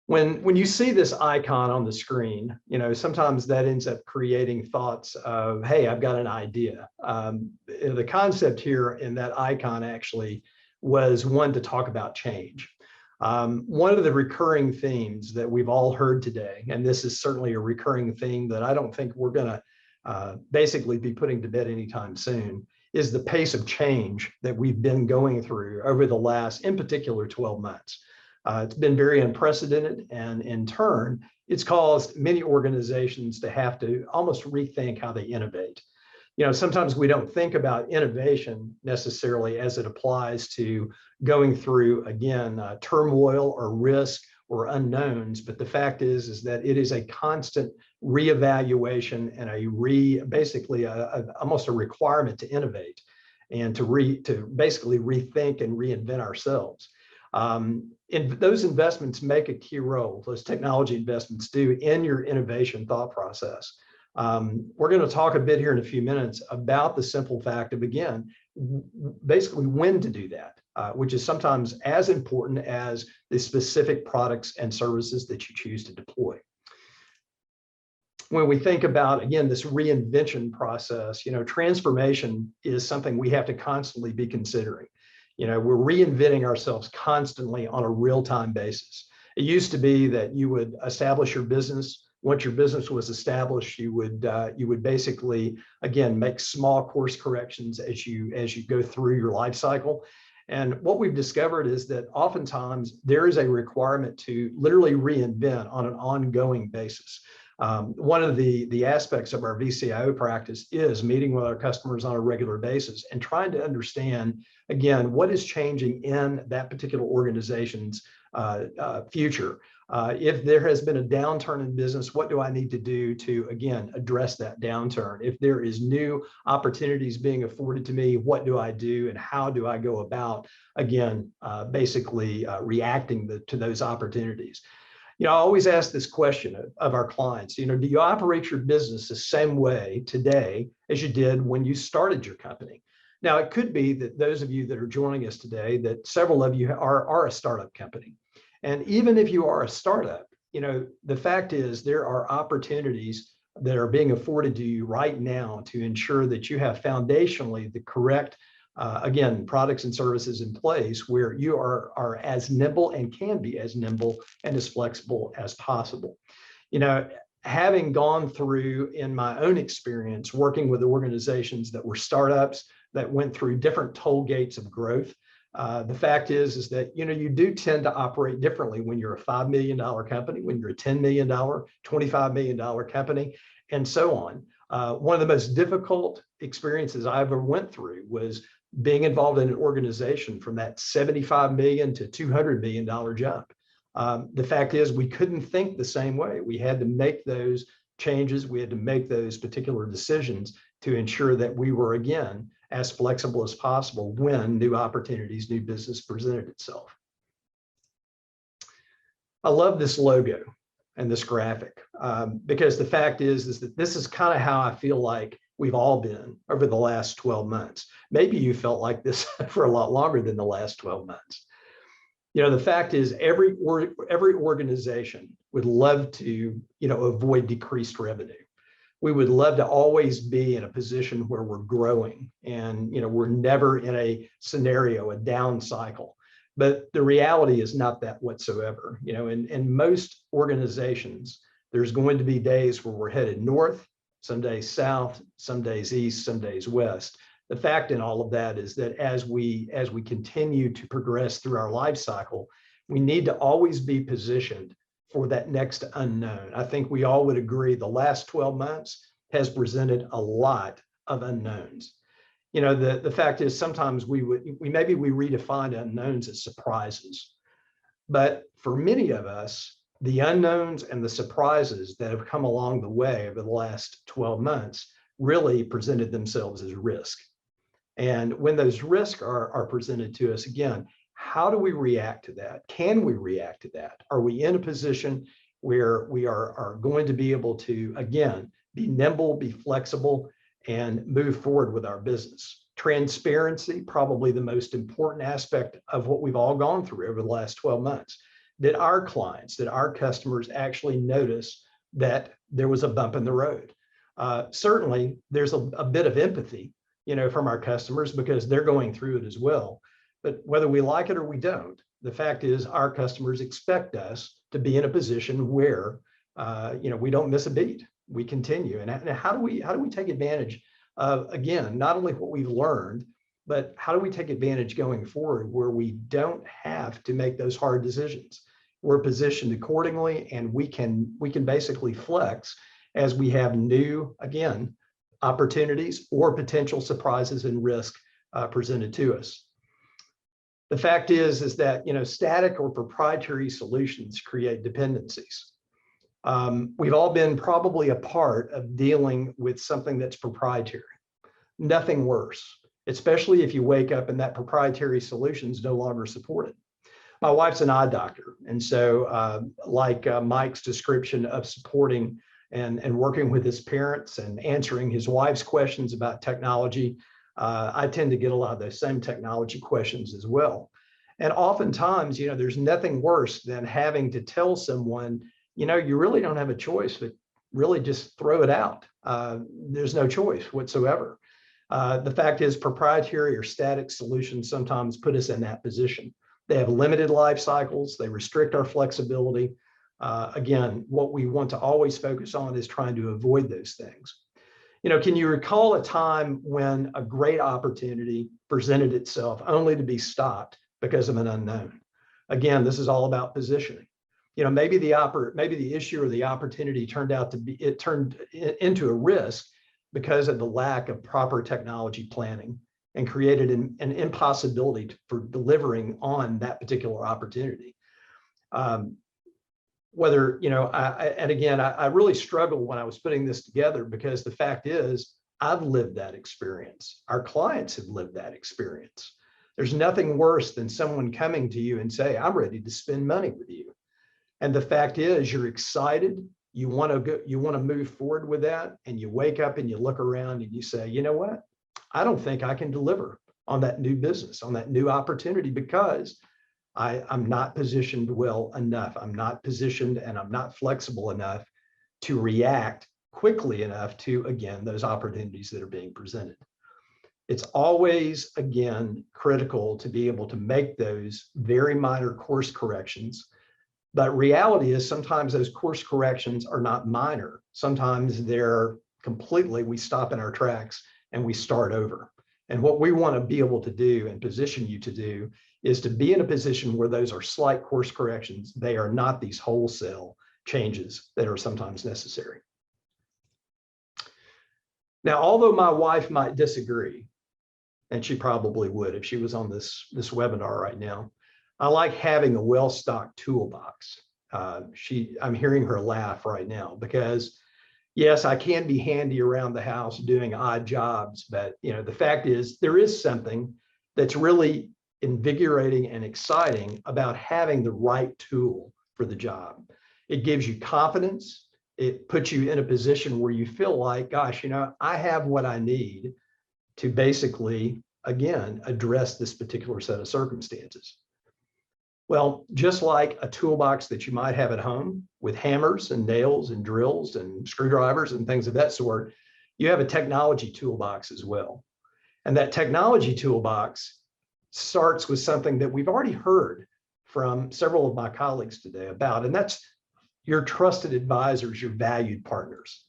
When you see this icon on the screen, sometimes that ends up creating thoughts of, hey, I've got an idea. The concept here in that icon actually was one to talk about change. One of the recurring themes that we've all heard today, and this is certainly a recurring theme that I don't think we're going to basically be putting to bed anytime soon, is the pace of change that we've been going through over the last, in particular, 12 months. It's been very unprecedented, and in turn, it's caused many organizations to have to almost rethink how they innovate. Sometimes we don't think about innovation necessarily as it applies to going through, again, turmoil or risk or unknowns, but the fact is that it is a constant reevaluation and basically almost a requirement to innovate and to basically rethink and reinvent ourselves. And those investments make a key role, those technology investments do, in your innovation thought process. We're going to talk a bit here in a few minutes about the simple fact of, again, basically when to do that, which is sometimes as important as the specific products and services that you choose to deploy. When we think about, again, this reinvention process, transformation is something we have to constantly be considering. We're reinventing ourselves constantly on a real-time basis. It used to be that you would establish your business. Once your business was established, you would basically, again, make small course corrections as you go through your life cycle. And what we've discovered is that oftentimes there is a requirement to literally reinvent on an ongoing basis. One of the aspects of our VCIO practice is meeting with our customers on a regular basis and trying to understand, again, what is changing in that particular organization's future. If there has been a downturn in business, what do I need to do to, again, address that downturn? If there is new opportunities being afforded to me, what do I do and how do I go about, again, basically reacting to those opportunities? I always ask this question of our clients, do you operate your business the same way today as you did when you started your company? Now, it could be that those of you that are joining us today, that several of you are a startup company. And even if you are a startup, the fact is there are opportunities that are being afforded to you right now to ensure that you have foundationally the correct again, products and services in place where you are as nimble and can be as nimble and as flexible as possible. Having gone through, in my own experience, working with organizations that were startups that went through different toll gates of growth, the fact is that, you do tend to operate differently when you're a $5 million company, when you're a $10 million, $25 million company, and so on. One of the most difficult experiences I ever went through was being involved in an organization from that $75 million to $200 million jump. The fact is we couldn't think the same way. We had to make those changes. We had to make those particular decisions to ensure that we were, again, as flexible as possible when new opportunities, new business presented itself. I love this logo and this graphic because the fact is that this is kind of how I feel like we've all been over the last 12 months. Maybe you felt like this for a lot longer than the last 12 months. The fact is every organization would love to, avoid decreased revenue. We would love to always be in a position where we're growing and, we're never in a scenario, a down cycle. But the reality is not that whatsoever. In most organizations, there's going to be days where we're headed north, some days south, some days east, some days west. The fact in all of that is that as we continue to progress through our life cycle, we need to always be positioned for that next unknown. I think we all would agree the last 12 months has presented a lot of unknowns. The fact is sometimes we redefine unknowns as surprises. But for many of us, The unknowns and the surprises that have come along the way over the last 12 months really presented themselves as risk. And when those risks are presented to us, again, how do we react to that? Can we react to that? Are we in a position where we are going to be able to, again, be nimble, be flexible, and move forward with our business? Transparency, probably the most important aspect of what we've all gone through over the last 12 months. Did our clients, did our customers actually notice that there was a bump in the road? Certainly, there's a bit of empathy, from our customers because they're going through it as well. But whether we like it or we don't, the fact is our customers expect us to be in a position where, we don't miss a beat. We continue. And how do we take advantage of, again, not only what we've learned, but how do we take advantage going forward where we don't have to make those hard decisions? We're positioned accordingly, and we can basically flex as we have new, again, opportunities or potential surprises and risk presented to us. The fact is that, static or proprietary solutions create dependencies. We've all been probably a part of dealing with something that's proprietary. Nothing worse, especially if you wake up and that proprietary solution is no longer supported. My wife's an eye doctor. And so like Mike's description of supporting and working with his parents and answering his wife's questions about technology, I tend to get a lot of those same technology questions as well. And oftentimes, there's nothing worse than having to tell someone, you really don't have a choice, but really just throw it out. There's no choice whatsoever. The fact is proprietary or static solutions sometimes put us in that position. They have limited life cycles. They restrict our flexibility. Again, what we want to always focus on is trying to avoid those things. Can you recall a time when a great opportunity presented itself only to be stopped because of an unknown? Again, this is all about positioning. Maybe the issue or the opportunity turned into a risk because of the lack of proper technology planning and created an impossibility for delivering on that particular opportunity. I really struggled when I was putting this together because the fact is I've lived that experience. Our clients have lived that experience. There's nothing worse than someone coming to you and say, I'm ready to spend money with you. And the fact is you're excited. You want to move forward with that. And you wake up and you look around and you say, you know what? I don't think I can deliver on that new business, on that new opportunity because I'm not positioned well enough. I'm not positioned and I'm not flexible enough to react quickly enough to, again, those opportunities that are being presented. It's always, again, critical to be able to make those very minor course corrections. But reality is sometimes those course corrections are not minor. Sometimes they're completely, we stop in our tracks and we start over. And what we want to be able to do and position you to do is to be in a position where those are slight course corrections. They are not these wholesale changes that are sometimes necessary. Now, although my wife might disagree, and she probably would if she was on this webinar right now, I like having a well-stocked toolbox. I'm hearing her laugh right now because yes, I can be handy around the house doing odd jobs, but the fact is there is something that's really invigorating and exciting about having the right tool for the job. It gives you confidence. It puts you in a position where you feel like, gosh, I have what I need to basically, again, address this particular set of circumstances. Well, just like a toolbox that you might have at home with hammers and nails and drills and screwdrivers and things of that sort, you have a technology toolbox as well. And that technology toolbox starts with something that we've already heard from several of my colleagues today about, and that's your trusted advisors, your valued partners.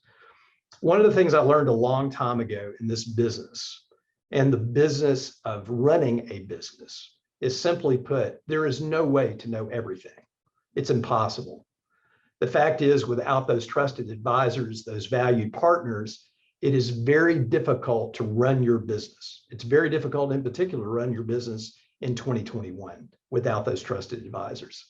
One of the things I learned a long time ago in this business and the business of running a business is simply put, there is no way to know everything. It's impossible. The fact is, without those trusted advisors, those valued partners, it is very difficult to run your business. It's very difficult in particular to run your business in 2021 without those trusted advisors.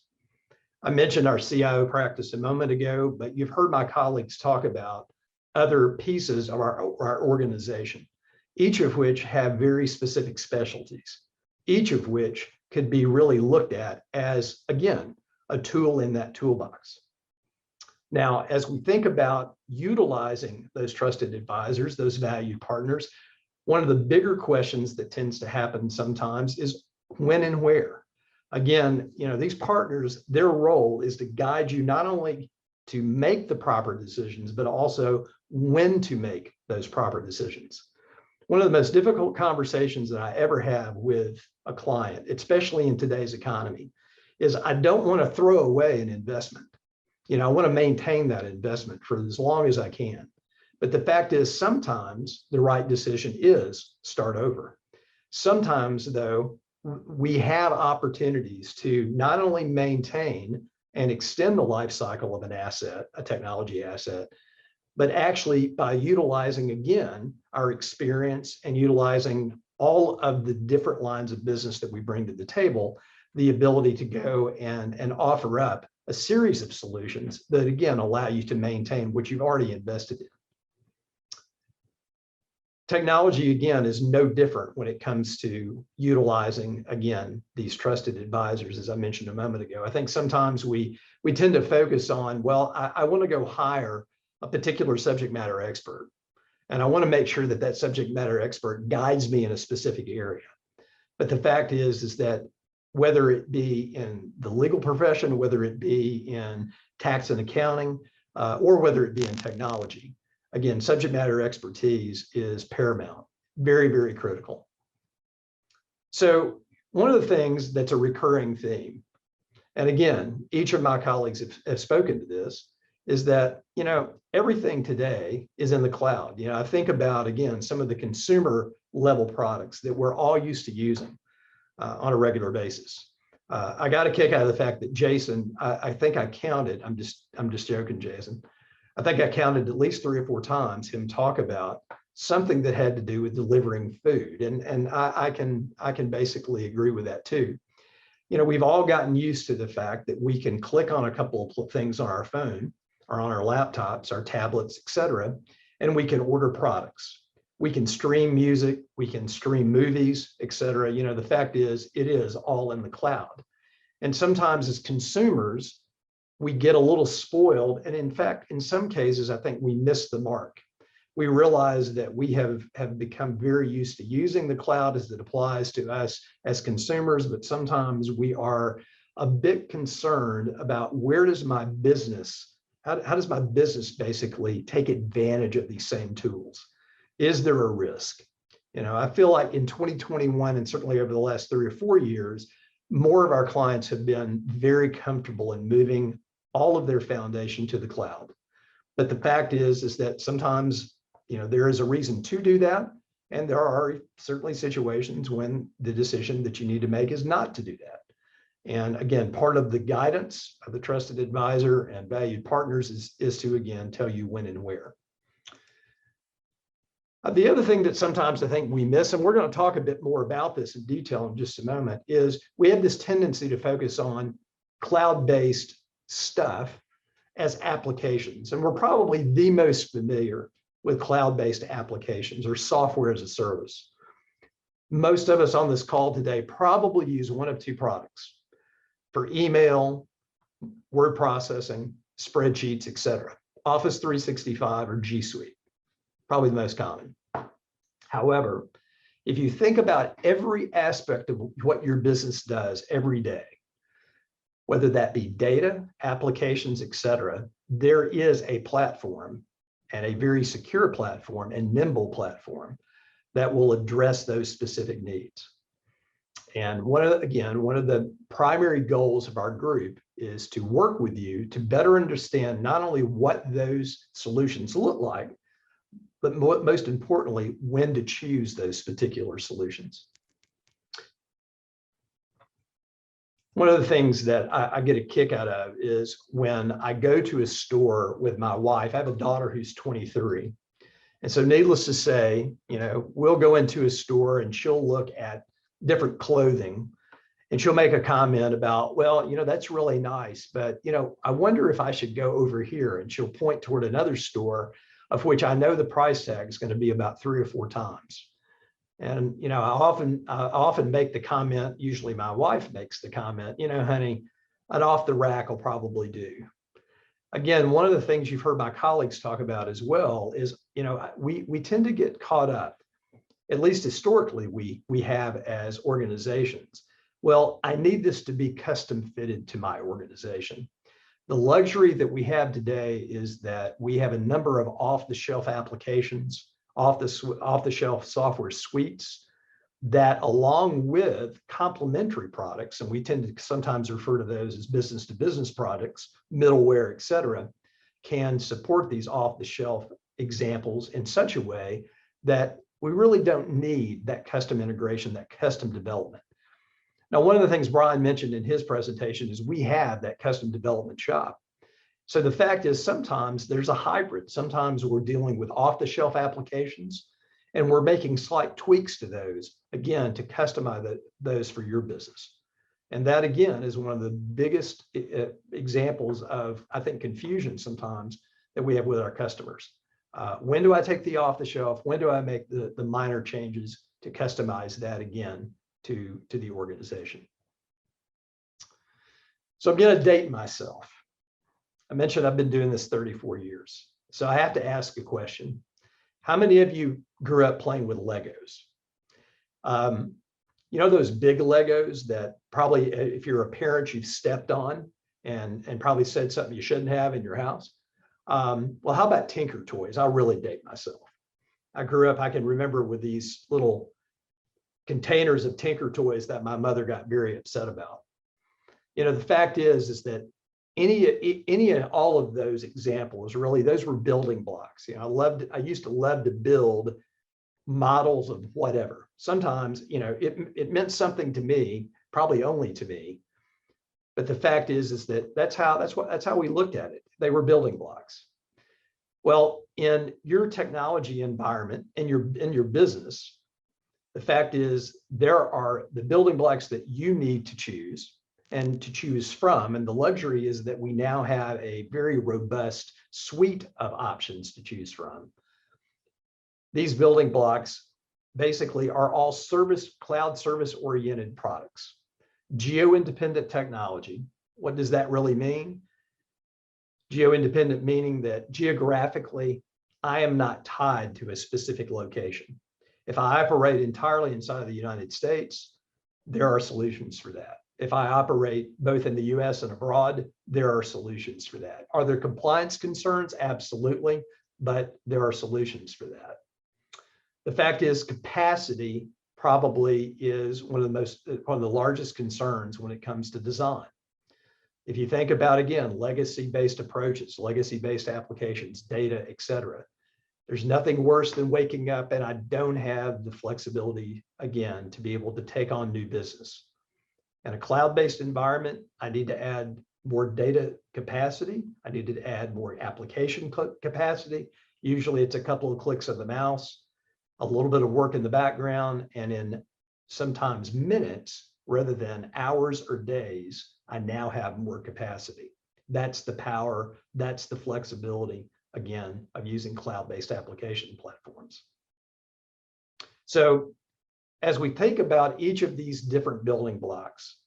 I mentioned our CIO practice a moment ago, but you've heard my colleagues talk about other pieces of our organization, each of which have very specific specialties, each of which could be really looked at as, again, a tool in that toolbox. Now, as we think about utilizing those trusted advisors, those valued partners, one of the bigger questions that tends to happen sometimes is when and where. Again, these partners, their role is to guide you not only to make the proper decisions, but also when to make those proper decisions. One of the most difficult conversations that I ever have with a client, especially in today's economy, is I don't want to throw away an investment. I want to maintain that investment for as long as I can. But the fact is, sometimes the right decision is start over. Sometimes, though, we have opportunities to not only maintain and extend the life cycle of an asset, a technology asset, but actually by utilizing, again, our experience and utilizing all of the different lines of business that we bring to the table, the ability to go and offer up a series of solutions that, again, allow you to maintain what you've already invested in. Technology, again, is no different when it comes to utilizing, again, these trusted advisors, as I mentioned a moment ago. I think sometimes we tend to focus on, well, I want to go hire a particular subject matter expert, and I want to make sure that that subject matter expert guides me in a specific area. But the fact is that whether it be in the legal profession, whether it be in tax and accounting, or whether it be in technology, again, subject matter expertise is paramount, very, very critical. So one of the things that's a recurring theme, and again, each of my colleagues have spoken to this, is that, everything today is in the cloud. I think about, again, some of the consumer level products that we're all used to using on a regular basis. I got a kick out of the fact that Jason, I think I counted, I'm just joking, Jason. I think I counted at least 3 or 4 times him talk about something that had to do with delivering food. And I can basically agree with that too. We've all gotten used to the fact that we can click on a couple of things on our phone or on our laptops, our tablets, et cetera, and we can order products. We can stream music, we can stream movies, et cetera. The fact is, it is all in the cloud. And sometimes as consumers, we get a little spoiled. And in fact, in some cases, I think we miss the mark. We realize that we have become very used to using the cloud as it applies to us as consumers, but sometimes we are a bit concerned about where does my business, how does my business basically take advantage of these same tools? Is there a risk? I feel like in 2021, and certainly over the last 3 or 4 years, more of our clients have been very comfortable in moving all of their foundation to the cloud. But the fact is that sometimes, there is a reason to do that. And there are certainly situations when the decision that you need to make is not to do that. And again, part of the guidance of the trusted advisor and valued partners is to, again, tell you when and where. The other thing that sometimes I think we miss, and we're going to talk a bit more about this in detail in just a moment, is we have this tendency to focus on cloud-based stuff as applications. And we're probably the most familiar with cloud-based applications or software as a service. Most of us on this call today probably use one of 2 products for email, word processing, spreadsheets, et cetera. Office 365 or G Suite, probably the most common. However, if you think about every aspect of what your business does every day, whether that be data, applications, et cetera, there is a platform, and a very secure platform and nimble platform that will address those specific needs. And one of the primary goals of our group is to work with you to better understand not only what those solutions look like, but most importantly, when to choose those particular solutions. One of the things that I get a kick out of is when I go to a store with my wife. I have a daughter who's 23. And so needless to say, we'll go into a store and she'll look at different clothing. And she'll make a comment about, well, that's really nice, but, I wonder if I should go over here. And she'll point toward another store of which I know the price tag is going to be about 3 or 4 times. And, I often make the comment, usually my wife makes the comment, honey, an off the rack will probably do. Again, one of the things you've heard my colleagues talk about as well is, we tend to get caught up, at least historically, we have as organizations. Well, I need this to be custom fitted to my organization. The luxury that we have today is that we have a number of off-the-shelf applications, off-the-shelf software suites that, along with complementary products, and we tend to sometimes refer to those as business-to-business products, middleware, et cetera, can support these off-the-shelf examples in such a way that we really don't need that custom integration, that custom development. Now, one of the things Brian mentioned in his presentation is we have that custom development shop. So the fact is sometimes there's a hybrid. Sometimes we're dealing with off-the-shelf applications and we're making slight tweaks to those, again, to customize those for your business. And that, again, is one of the biggest examples of, I think, confusion sometimes that we have with our customers. When do I take the off-the-shelf? When do I make the minor changes to customize that again to the organization? So I'm going to date myself. I mentioned I've been doing this 34 years. So I have to ask a question. How many of you grew up playing with Legos? Those big Legos that probably, if you're a parent, you've stepped on and probably said something you shouldn't have in your house. Well, how about Tinker Toys? I'll really date myself. I grew up, I can remember, with these little containers of Tinker Toys that my mother got very upset about. The fact is that any and all of those examples, really, those were building blocks. I used to love to build models of whatever. Sometimes, it meant something to me, probably only to me. But the fact is that that's how we looked at it. They were building blocks. Well, in your technology environment, in your business, the fact is there are the building blocks that you need to choose and to choose from. And the luxury is that we now have a very robust suite of options to choose from. These building blocks basically are all cloud service oriented products. Geo-independent technology. What does that really mean? Geo-independent meaning that geographically, I am not tied to a specific location. If I operate entirely inside of the United States, there are solutions for that. If I operate both in the US and abroad, there are solutions for that. Are there compliance concerns? Absolutely, but there are solutions for that. The fact is, capacity probably is one of the largest concerns when it comes to design. If you think about, again, legacy-based approaches, legacy-based applications, data, et cetera, there's nothing worse than waking up and I don't have the flexibility, again, to be able to take on new business. In a cloud-based environment, I need to add more data capacity. I need to add more application capacity. Usually it's a couple of clicks of the mouse, a little bit of work in the background, and in sometimes minutes rather than hours or days, I now have more capacity. That's the power, that's the flexibility, again, of using cloud-based application platforms. So as we think about each of these different building blocks,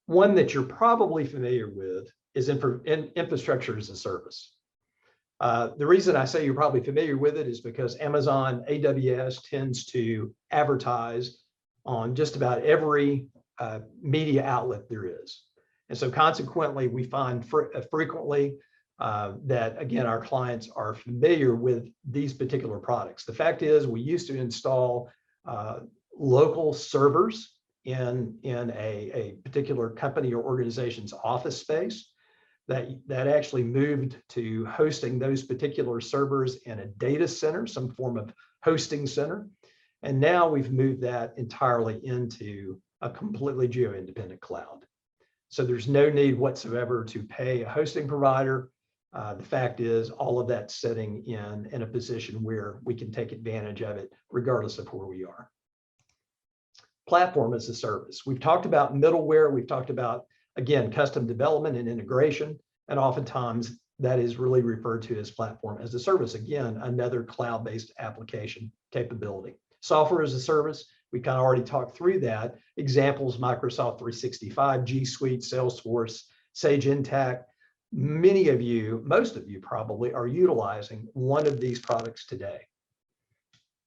one that you're probably familiar with is infrastructure as a service. The reason I say you're probably familiar with it is because Amazon AWS tends to advertise on just about every media outlet there is. And so consequently, we find frequently that, again, our clients are familiar with these particular products. The fact is, we used to install local servers in a particular company or organization's office space. That actually moved to hosting those particular servers in a data center, some form of hosting center. And now we've moved that entirely into a completely geo-independent cloud. So there's no need whatsoever to pay a hosting provider. The fact is, all of that's sitting in a position where we can take advantage of it regardless of where we are. platform as a service. We've talked about middleware. We've talked about, again, custom development and integration. And oftentimes that is really referred to as platform as a service. Again, another cloud-based application capability. Software as a service, we kind of already talked through that. Examples, Microsoft 365, G Suite, Salesforce, Sage Intacct. Many of you, most of you probably, are utilizing one of these products today.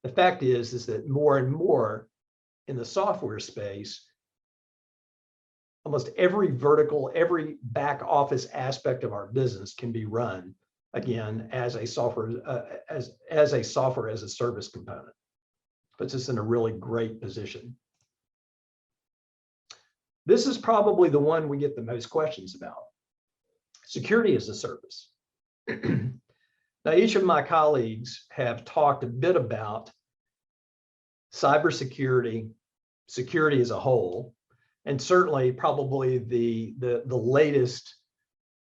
The fact is that more and more in the software space, almost every vertical, every back office aspect of our business can be run, again, as a software as a software as a service component. Puts us in a really great position. This is probably the one we get the most questions about. Security as a service. Now, each of my colleagues have talked a bit about cybersecurity, security as a whole, and certainly probably the latest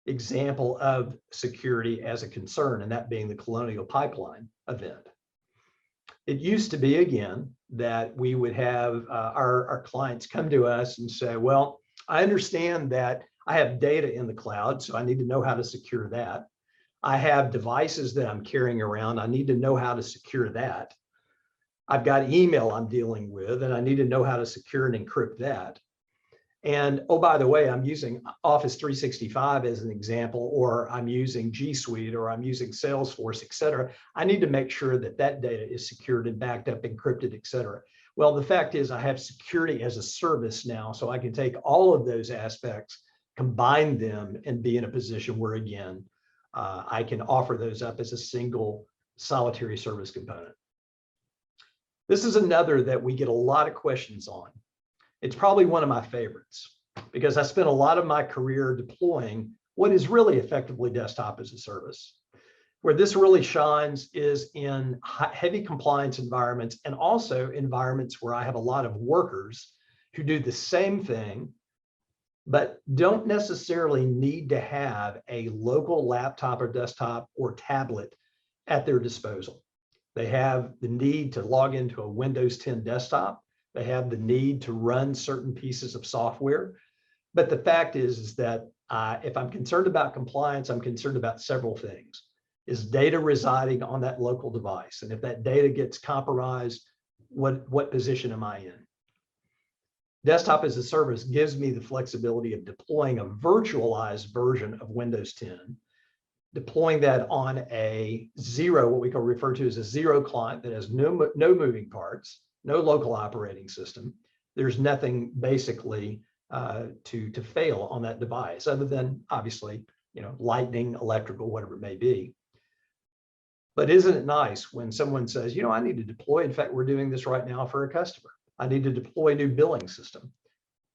example of security as a concern, and that being the Colonial Pipeline event. It used to be, again, that we would have our clients come to us and say, well, I understand that I have data in the cloud, so I need to know how to secure that. I have devices that I'm carrying around. I need to know how to secure that. I've got email I'm dealing with, and I need to know how to secure and encrypt that. And oh, by the way, I'm using Office 365 as an example, or I'm using G Suite, or I'm using Salesforce, et cetera. I need to make sure that that data is secured and backed up, encrypted, et cetera. Well, the fact is I have security as a service now, so I can take all of those aspects, combine them, and be in a position where, again, I can offer those up as a single solitary service component. This is another that we get a lot of questions on. It's probably one of my favorites because I spent a lot of my career deploying what is really effectively desktop as a service. Where this really shines is in heavy compliance environments, and also environments where I have a lot of workers who do the same thing, but don't necessarily need to have a local laptop or desktop or tablet at their disposal. They have the need to log into a Windows 10 desktop. They have the need to run certain pieces of software. But the fact is that if I'm concerned about compliance, I'm concerned about several things. Is data residing on that local device? And if that data gets compromised, what position am I in? Desktop as a service gives me the flexibility of deploying a virtualized version of Windows 10, deploying that on a zero, what we can refer to as a zero client that has no moving parts, no local operating system. There's nothing basically to fail on that device other than obviously, lightning, electrical, whatever it may be. But isn't it nice when someone says, I need to deploy, in fact, we're doing this right now for a customer. I need to deploy a new billing system.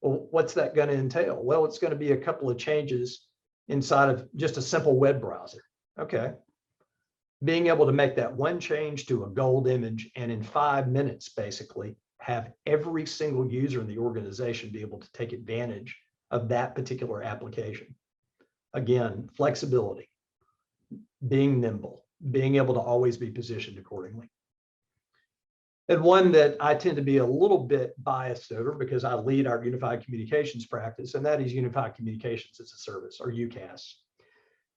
Well, what's that going to entail? Well, it's going to be a couple of changes inside of just a simple web browser. Okay. Being able to make that one change to a gold image and in 5 minutes, basically, have every single user in the organization be able to take advantage of that particular application. Again, flexibility, being nimble, being able to always be positioned accordingly. And one that I tend to be a little bit biased over because I lead our unified communications practice, and that is unified communications as a service, or UCaaS.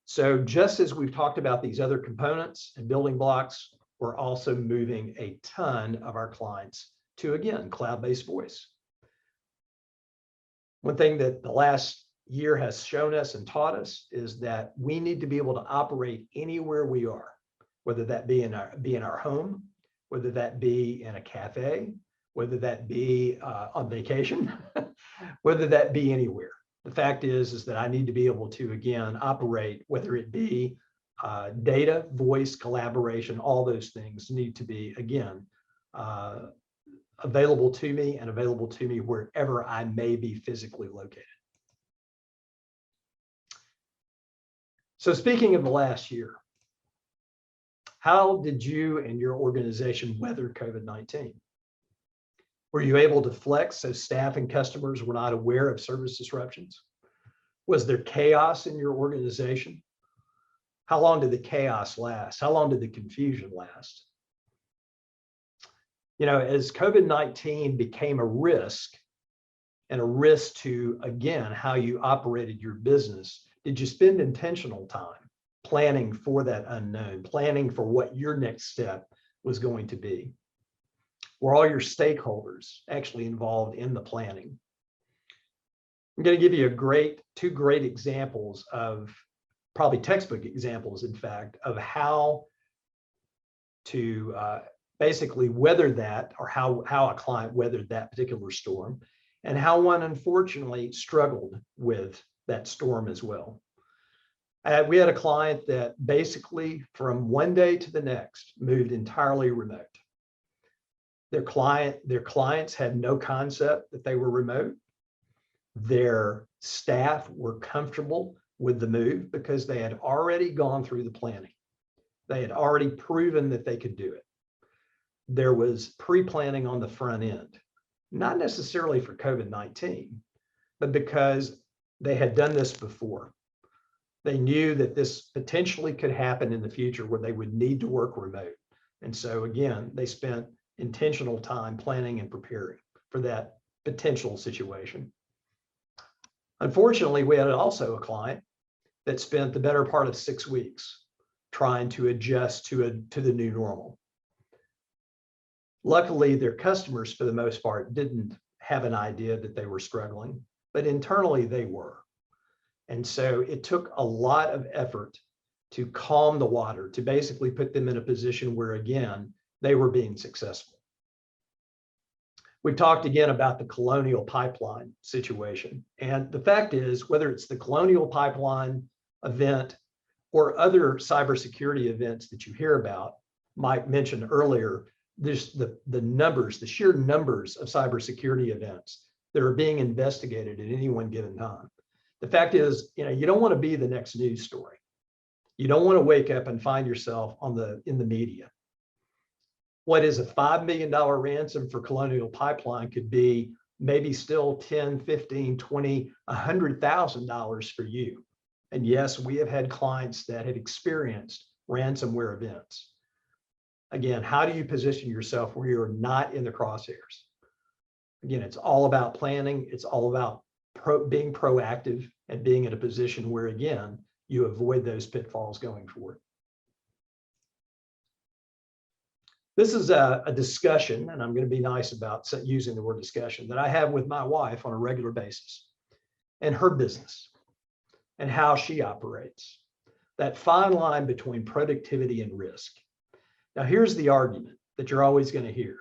So just as we've talked about these other components and building blocks, we're also moving a ton of our clients to, again, cloud-based voice. One thing that the last year has shown us and taught us is that we need to be able to operate anywhere we are, whether that be in our home, whether that be in a cafe, whether that be on vacation, whether that be anywhere. The fact is that I need to be able to, again, operate, whether it be data, voice, collaboration, all those things need to be, again, available to me and available to me wherever I may be physically located. So speaking of the last year, how did you and your organization weather COVID-19? Were you able to flex so staff and customers were not aware of service disruptions? Was there chaos in your organization? How long did the chaos last? How long did the confusion last? As COVID-19 became a risk, and a risk to, again, how you operated your business, did you spend intentional time planning for that unknown, planning for what your next step was going to be? Were all your stakeholders actually involved in the planning? I'm going to give you two great examples of, probably textbook examples, in fact, of how to basically weather that, or how a client weathered that particular storm, and how one unfortunately struggled with that storm as well. We had a client that basically from one day to the next moved entirely remote. Their clients had no concept that they were remote. Their staff were comfortable with the move because they had already gone through the planning. They had already proven that they could do it. There was pre-planning on the front end, not necessarily for COVID-19, but because they had done this before. They knew that this potentially could happen in the future where they would need to work remote. And so again, they spent intentional time planning and preparing for that potential situation. Unfortunately, we had also a client that spent the better part of 6 weeks trying to adjust to the new normal. Luckily, their customers, for the most part, didn't have an idea that they were struggling, but internally they were. And so it took a lot of effort to calm the water, to basically put them in a position where, again, they were being successful. We've talked again about the Colonial Pipeline situation. And the fact is, whether it's the Colonial Pipeline event or other cybersecurity events that you hear about, Mike mentioned earlier, there's the sheer numbers of cybersecurity events that are being investigated at any one given time. The fact is, you don't want to be the next news story. You don't want to wake up and find yourself in the media. What is a $5 million ransom for Colonial Pipeline could be maybe still $10, $15, $20, $100,000 for you. And yes, we have had clients that have experienced ransomware events. Again, how do you position yourself where you're not in the crosshairs? Again, it's all about planning. It's all about being proactive and being in a position where, again, you avoid those pitfalls going forward. This is a discussion, and I'm going to be nice about using the word discussion, that I have with my wife on a regular basis, and her business and how she operates. That fine line between productivity and risk. Now, here's the argument that you're always going to hear.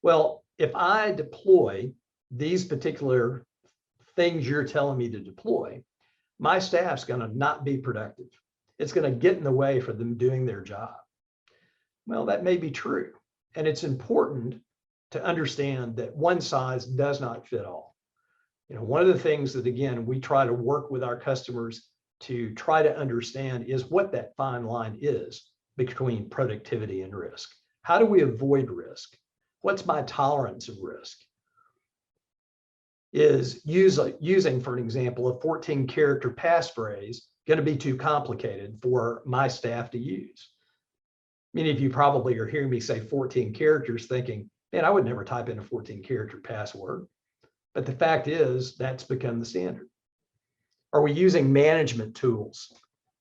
Well, if I deploy these particular things you're telling me to deploy, my staff's going to not be productive. It's going to get in the way for them doing their job. Well, that may be true. And it's important to understand that one size does not fit all. One of the things that, again, we try to work with our customers to try to understand is what that fine line is between productivity and risk. How do we avoid risk? What's my tolerance of risk? Is using, for an example, a 14-character passphrase going to be too complicated for my staff to use? Many of you probably are hearing me say 14 characters thinking, man, I would never type in a 14-character password. But the fact is, that's become the standard. Are we using management tools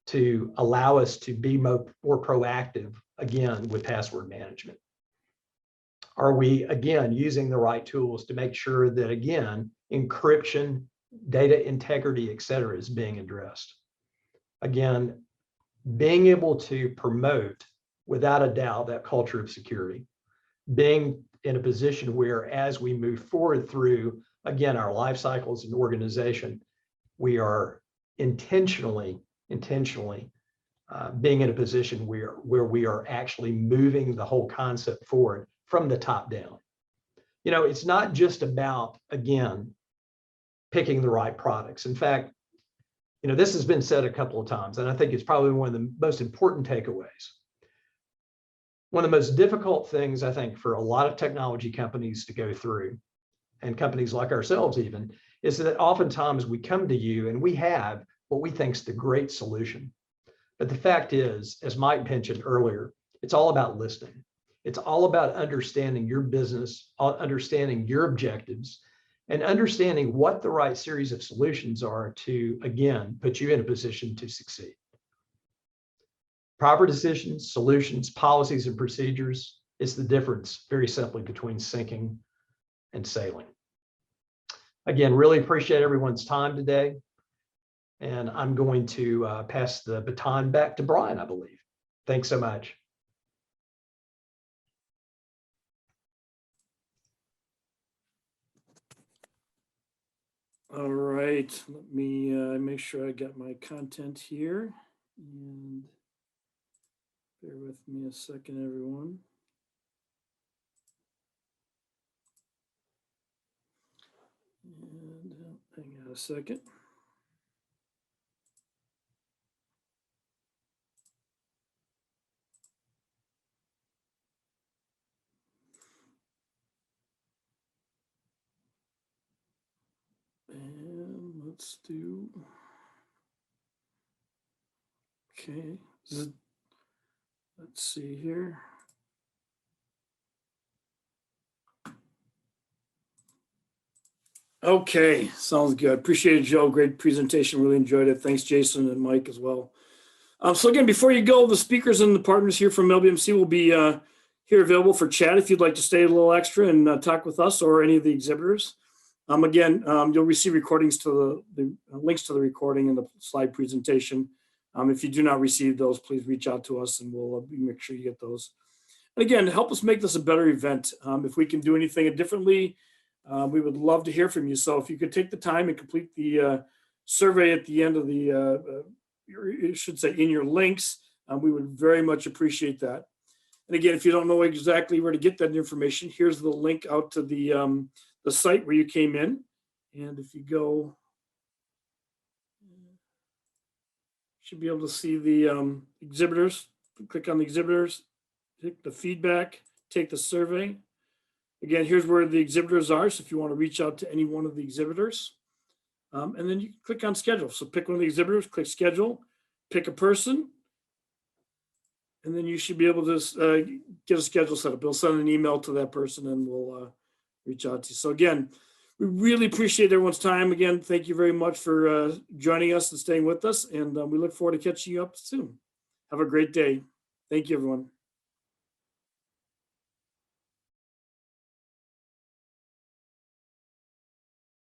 to allow us to be more proactive, again, with password management? Are we, again, using the right tools to make sure that, again, encryption, data integrity, et cetera, is being addressed? Again, being able to promote, without a doubt, that culture of security, being in a position where, as we move forward through, again, our life cycles and organization, we are intentionally being in a position where we are actually moving the whole concept forward from the top down. It's not just about, again, picking the right products. In fact, this has been said a couple of times, and I think it's probably one of the most important takeaways. One of the most difficult things, I think, for a lot of technology companies to go through, and companies like ourselves even, is that oftentimes we come to you and we have what we think is the great solution. But the fact is, as Mike mentioned earlier, it's all about listening. It's all about understanding your business, understanding your objectives, and understanding what the right series of solutions are to, again, put you in a position to succeed. Proper decisions, solutions, policies, and procedures is the difference, very simply, between sinking and sailing. Again, really appreciate everyone's time today. And I'm going to pass the baton back to Brian, I believe. Thanks so much. All right, let me make sure I got my content here. And bear with me a second, everyone. And hang on a second. And let's do, okay, let's see here. Okay, sounds good. Appreciate it, Joe. Great presentation. Really enjoyed it. Thanks, Jason and Mike as well. So again, before you go, the speakers and the partners here from LBMC will be here available for chat if you'd like to stay a little extra and talk with us or any of the exhibitors. Again, you'll receive recordings to the links to the recording and the slide presentation. If you do not receive those, please reach out to us and we'll make sure you get those. And again, help us make this a better event. If we can do anything differently, we would love to hear from you. So if you could take the time and complete the survey at the end of the, you should say in your links, we would very much appreciate that. And again, if you don't know exactly where to get that information, here's the link out to the site where you came in. And if you go, you should be able to see the exhibitors. Click on the exhibitors, take the feedback, take the survey. Again, here's where the exhibitors are. So if you want to reach out to any one of the exhibitors, and then you click on schedule. So pick one of the exhibitors, click schedule, pick a person, and then you should be able to get a schedule set up. They'll send an email to that person and we'll reach out to you. So again, we really appreciate everyone's time. Again, thank you very much for joining us and staying with us. And we look forward to catching you up soon. Have a great day. Thank you, everyone.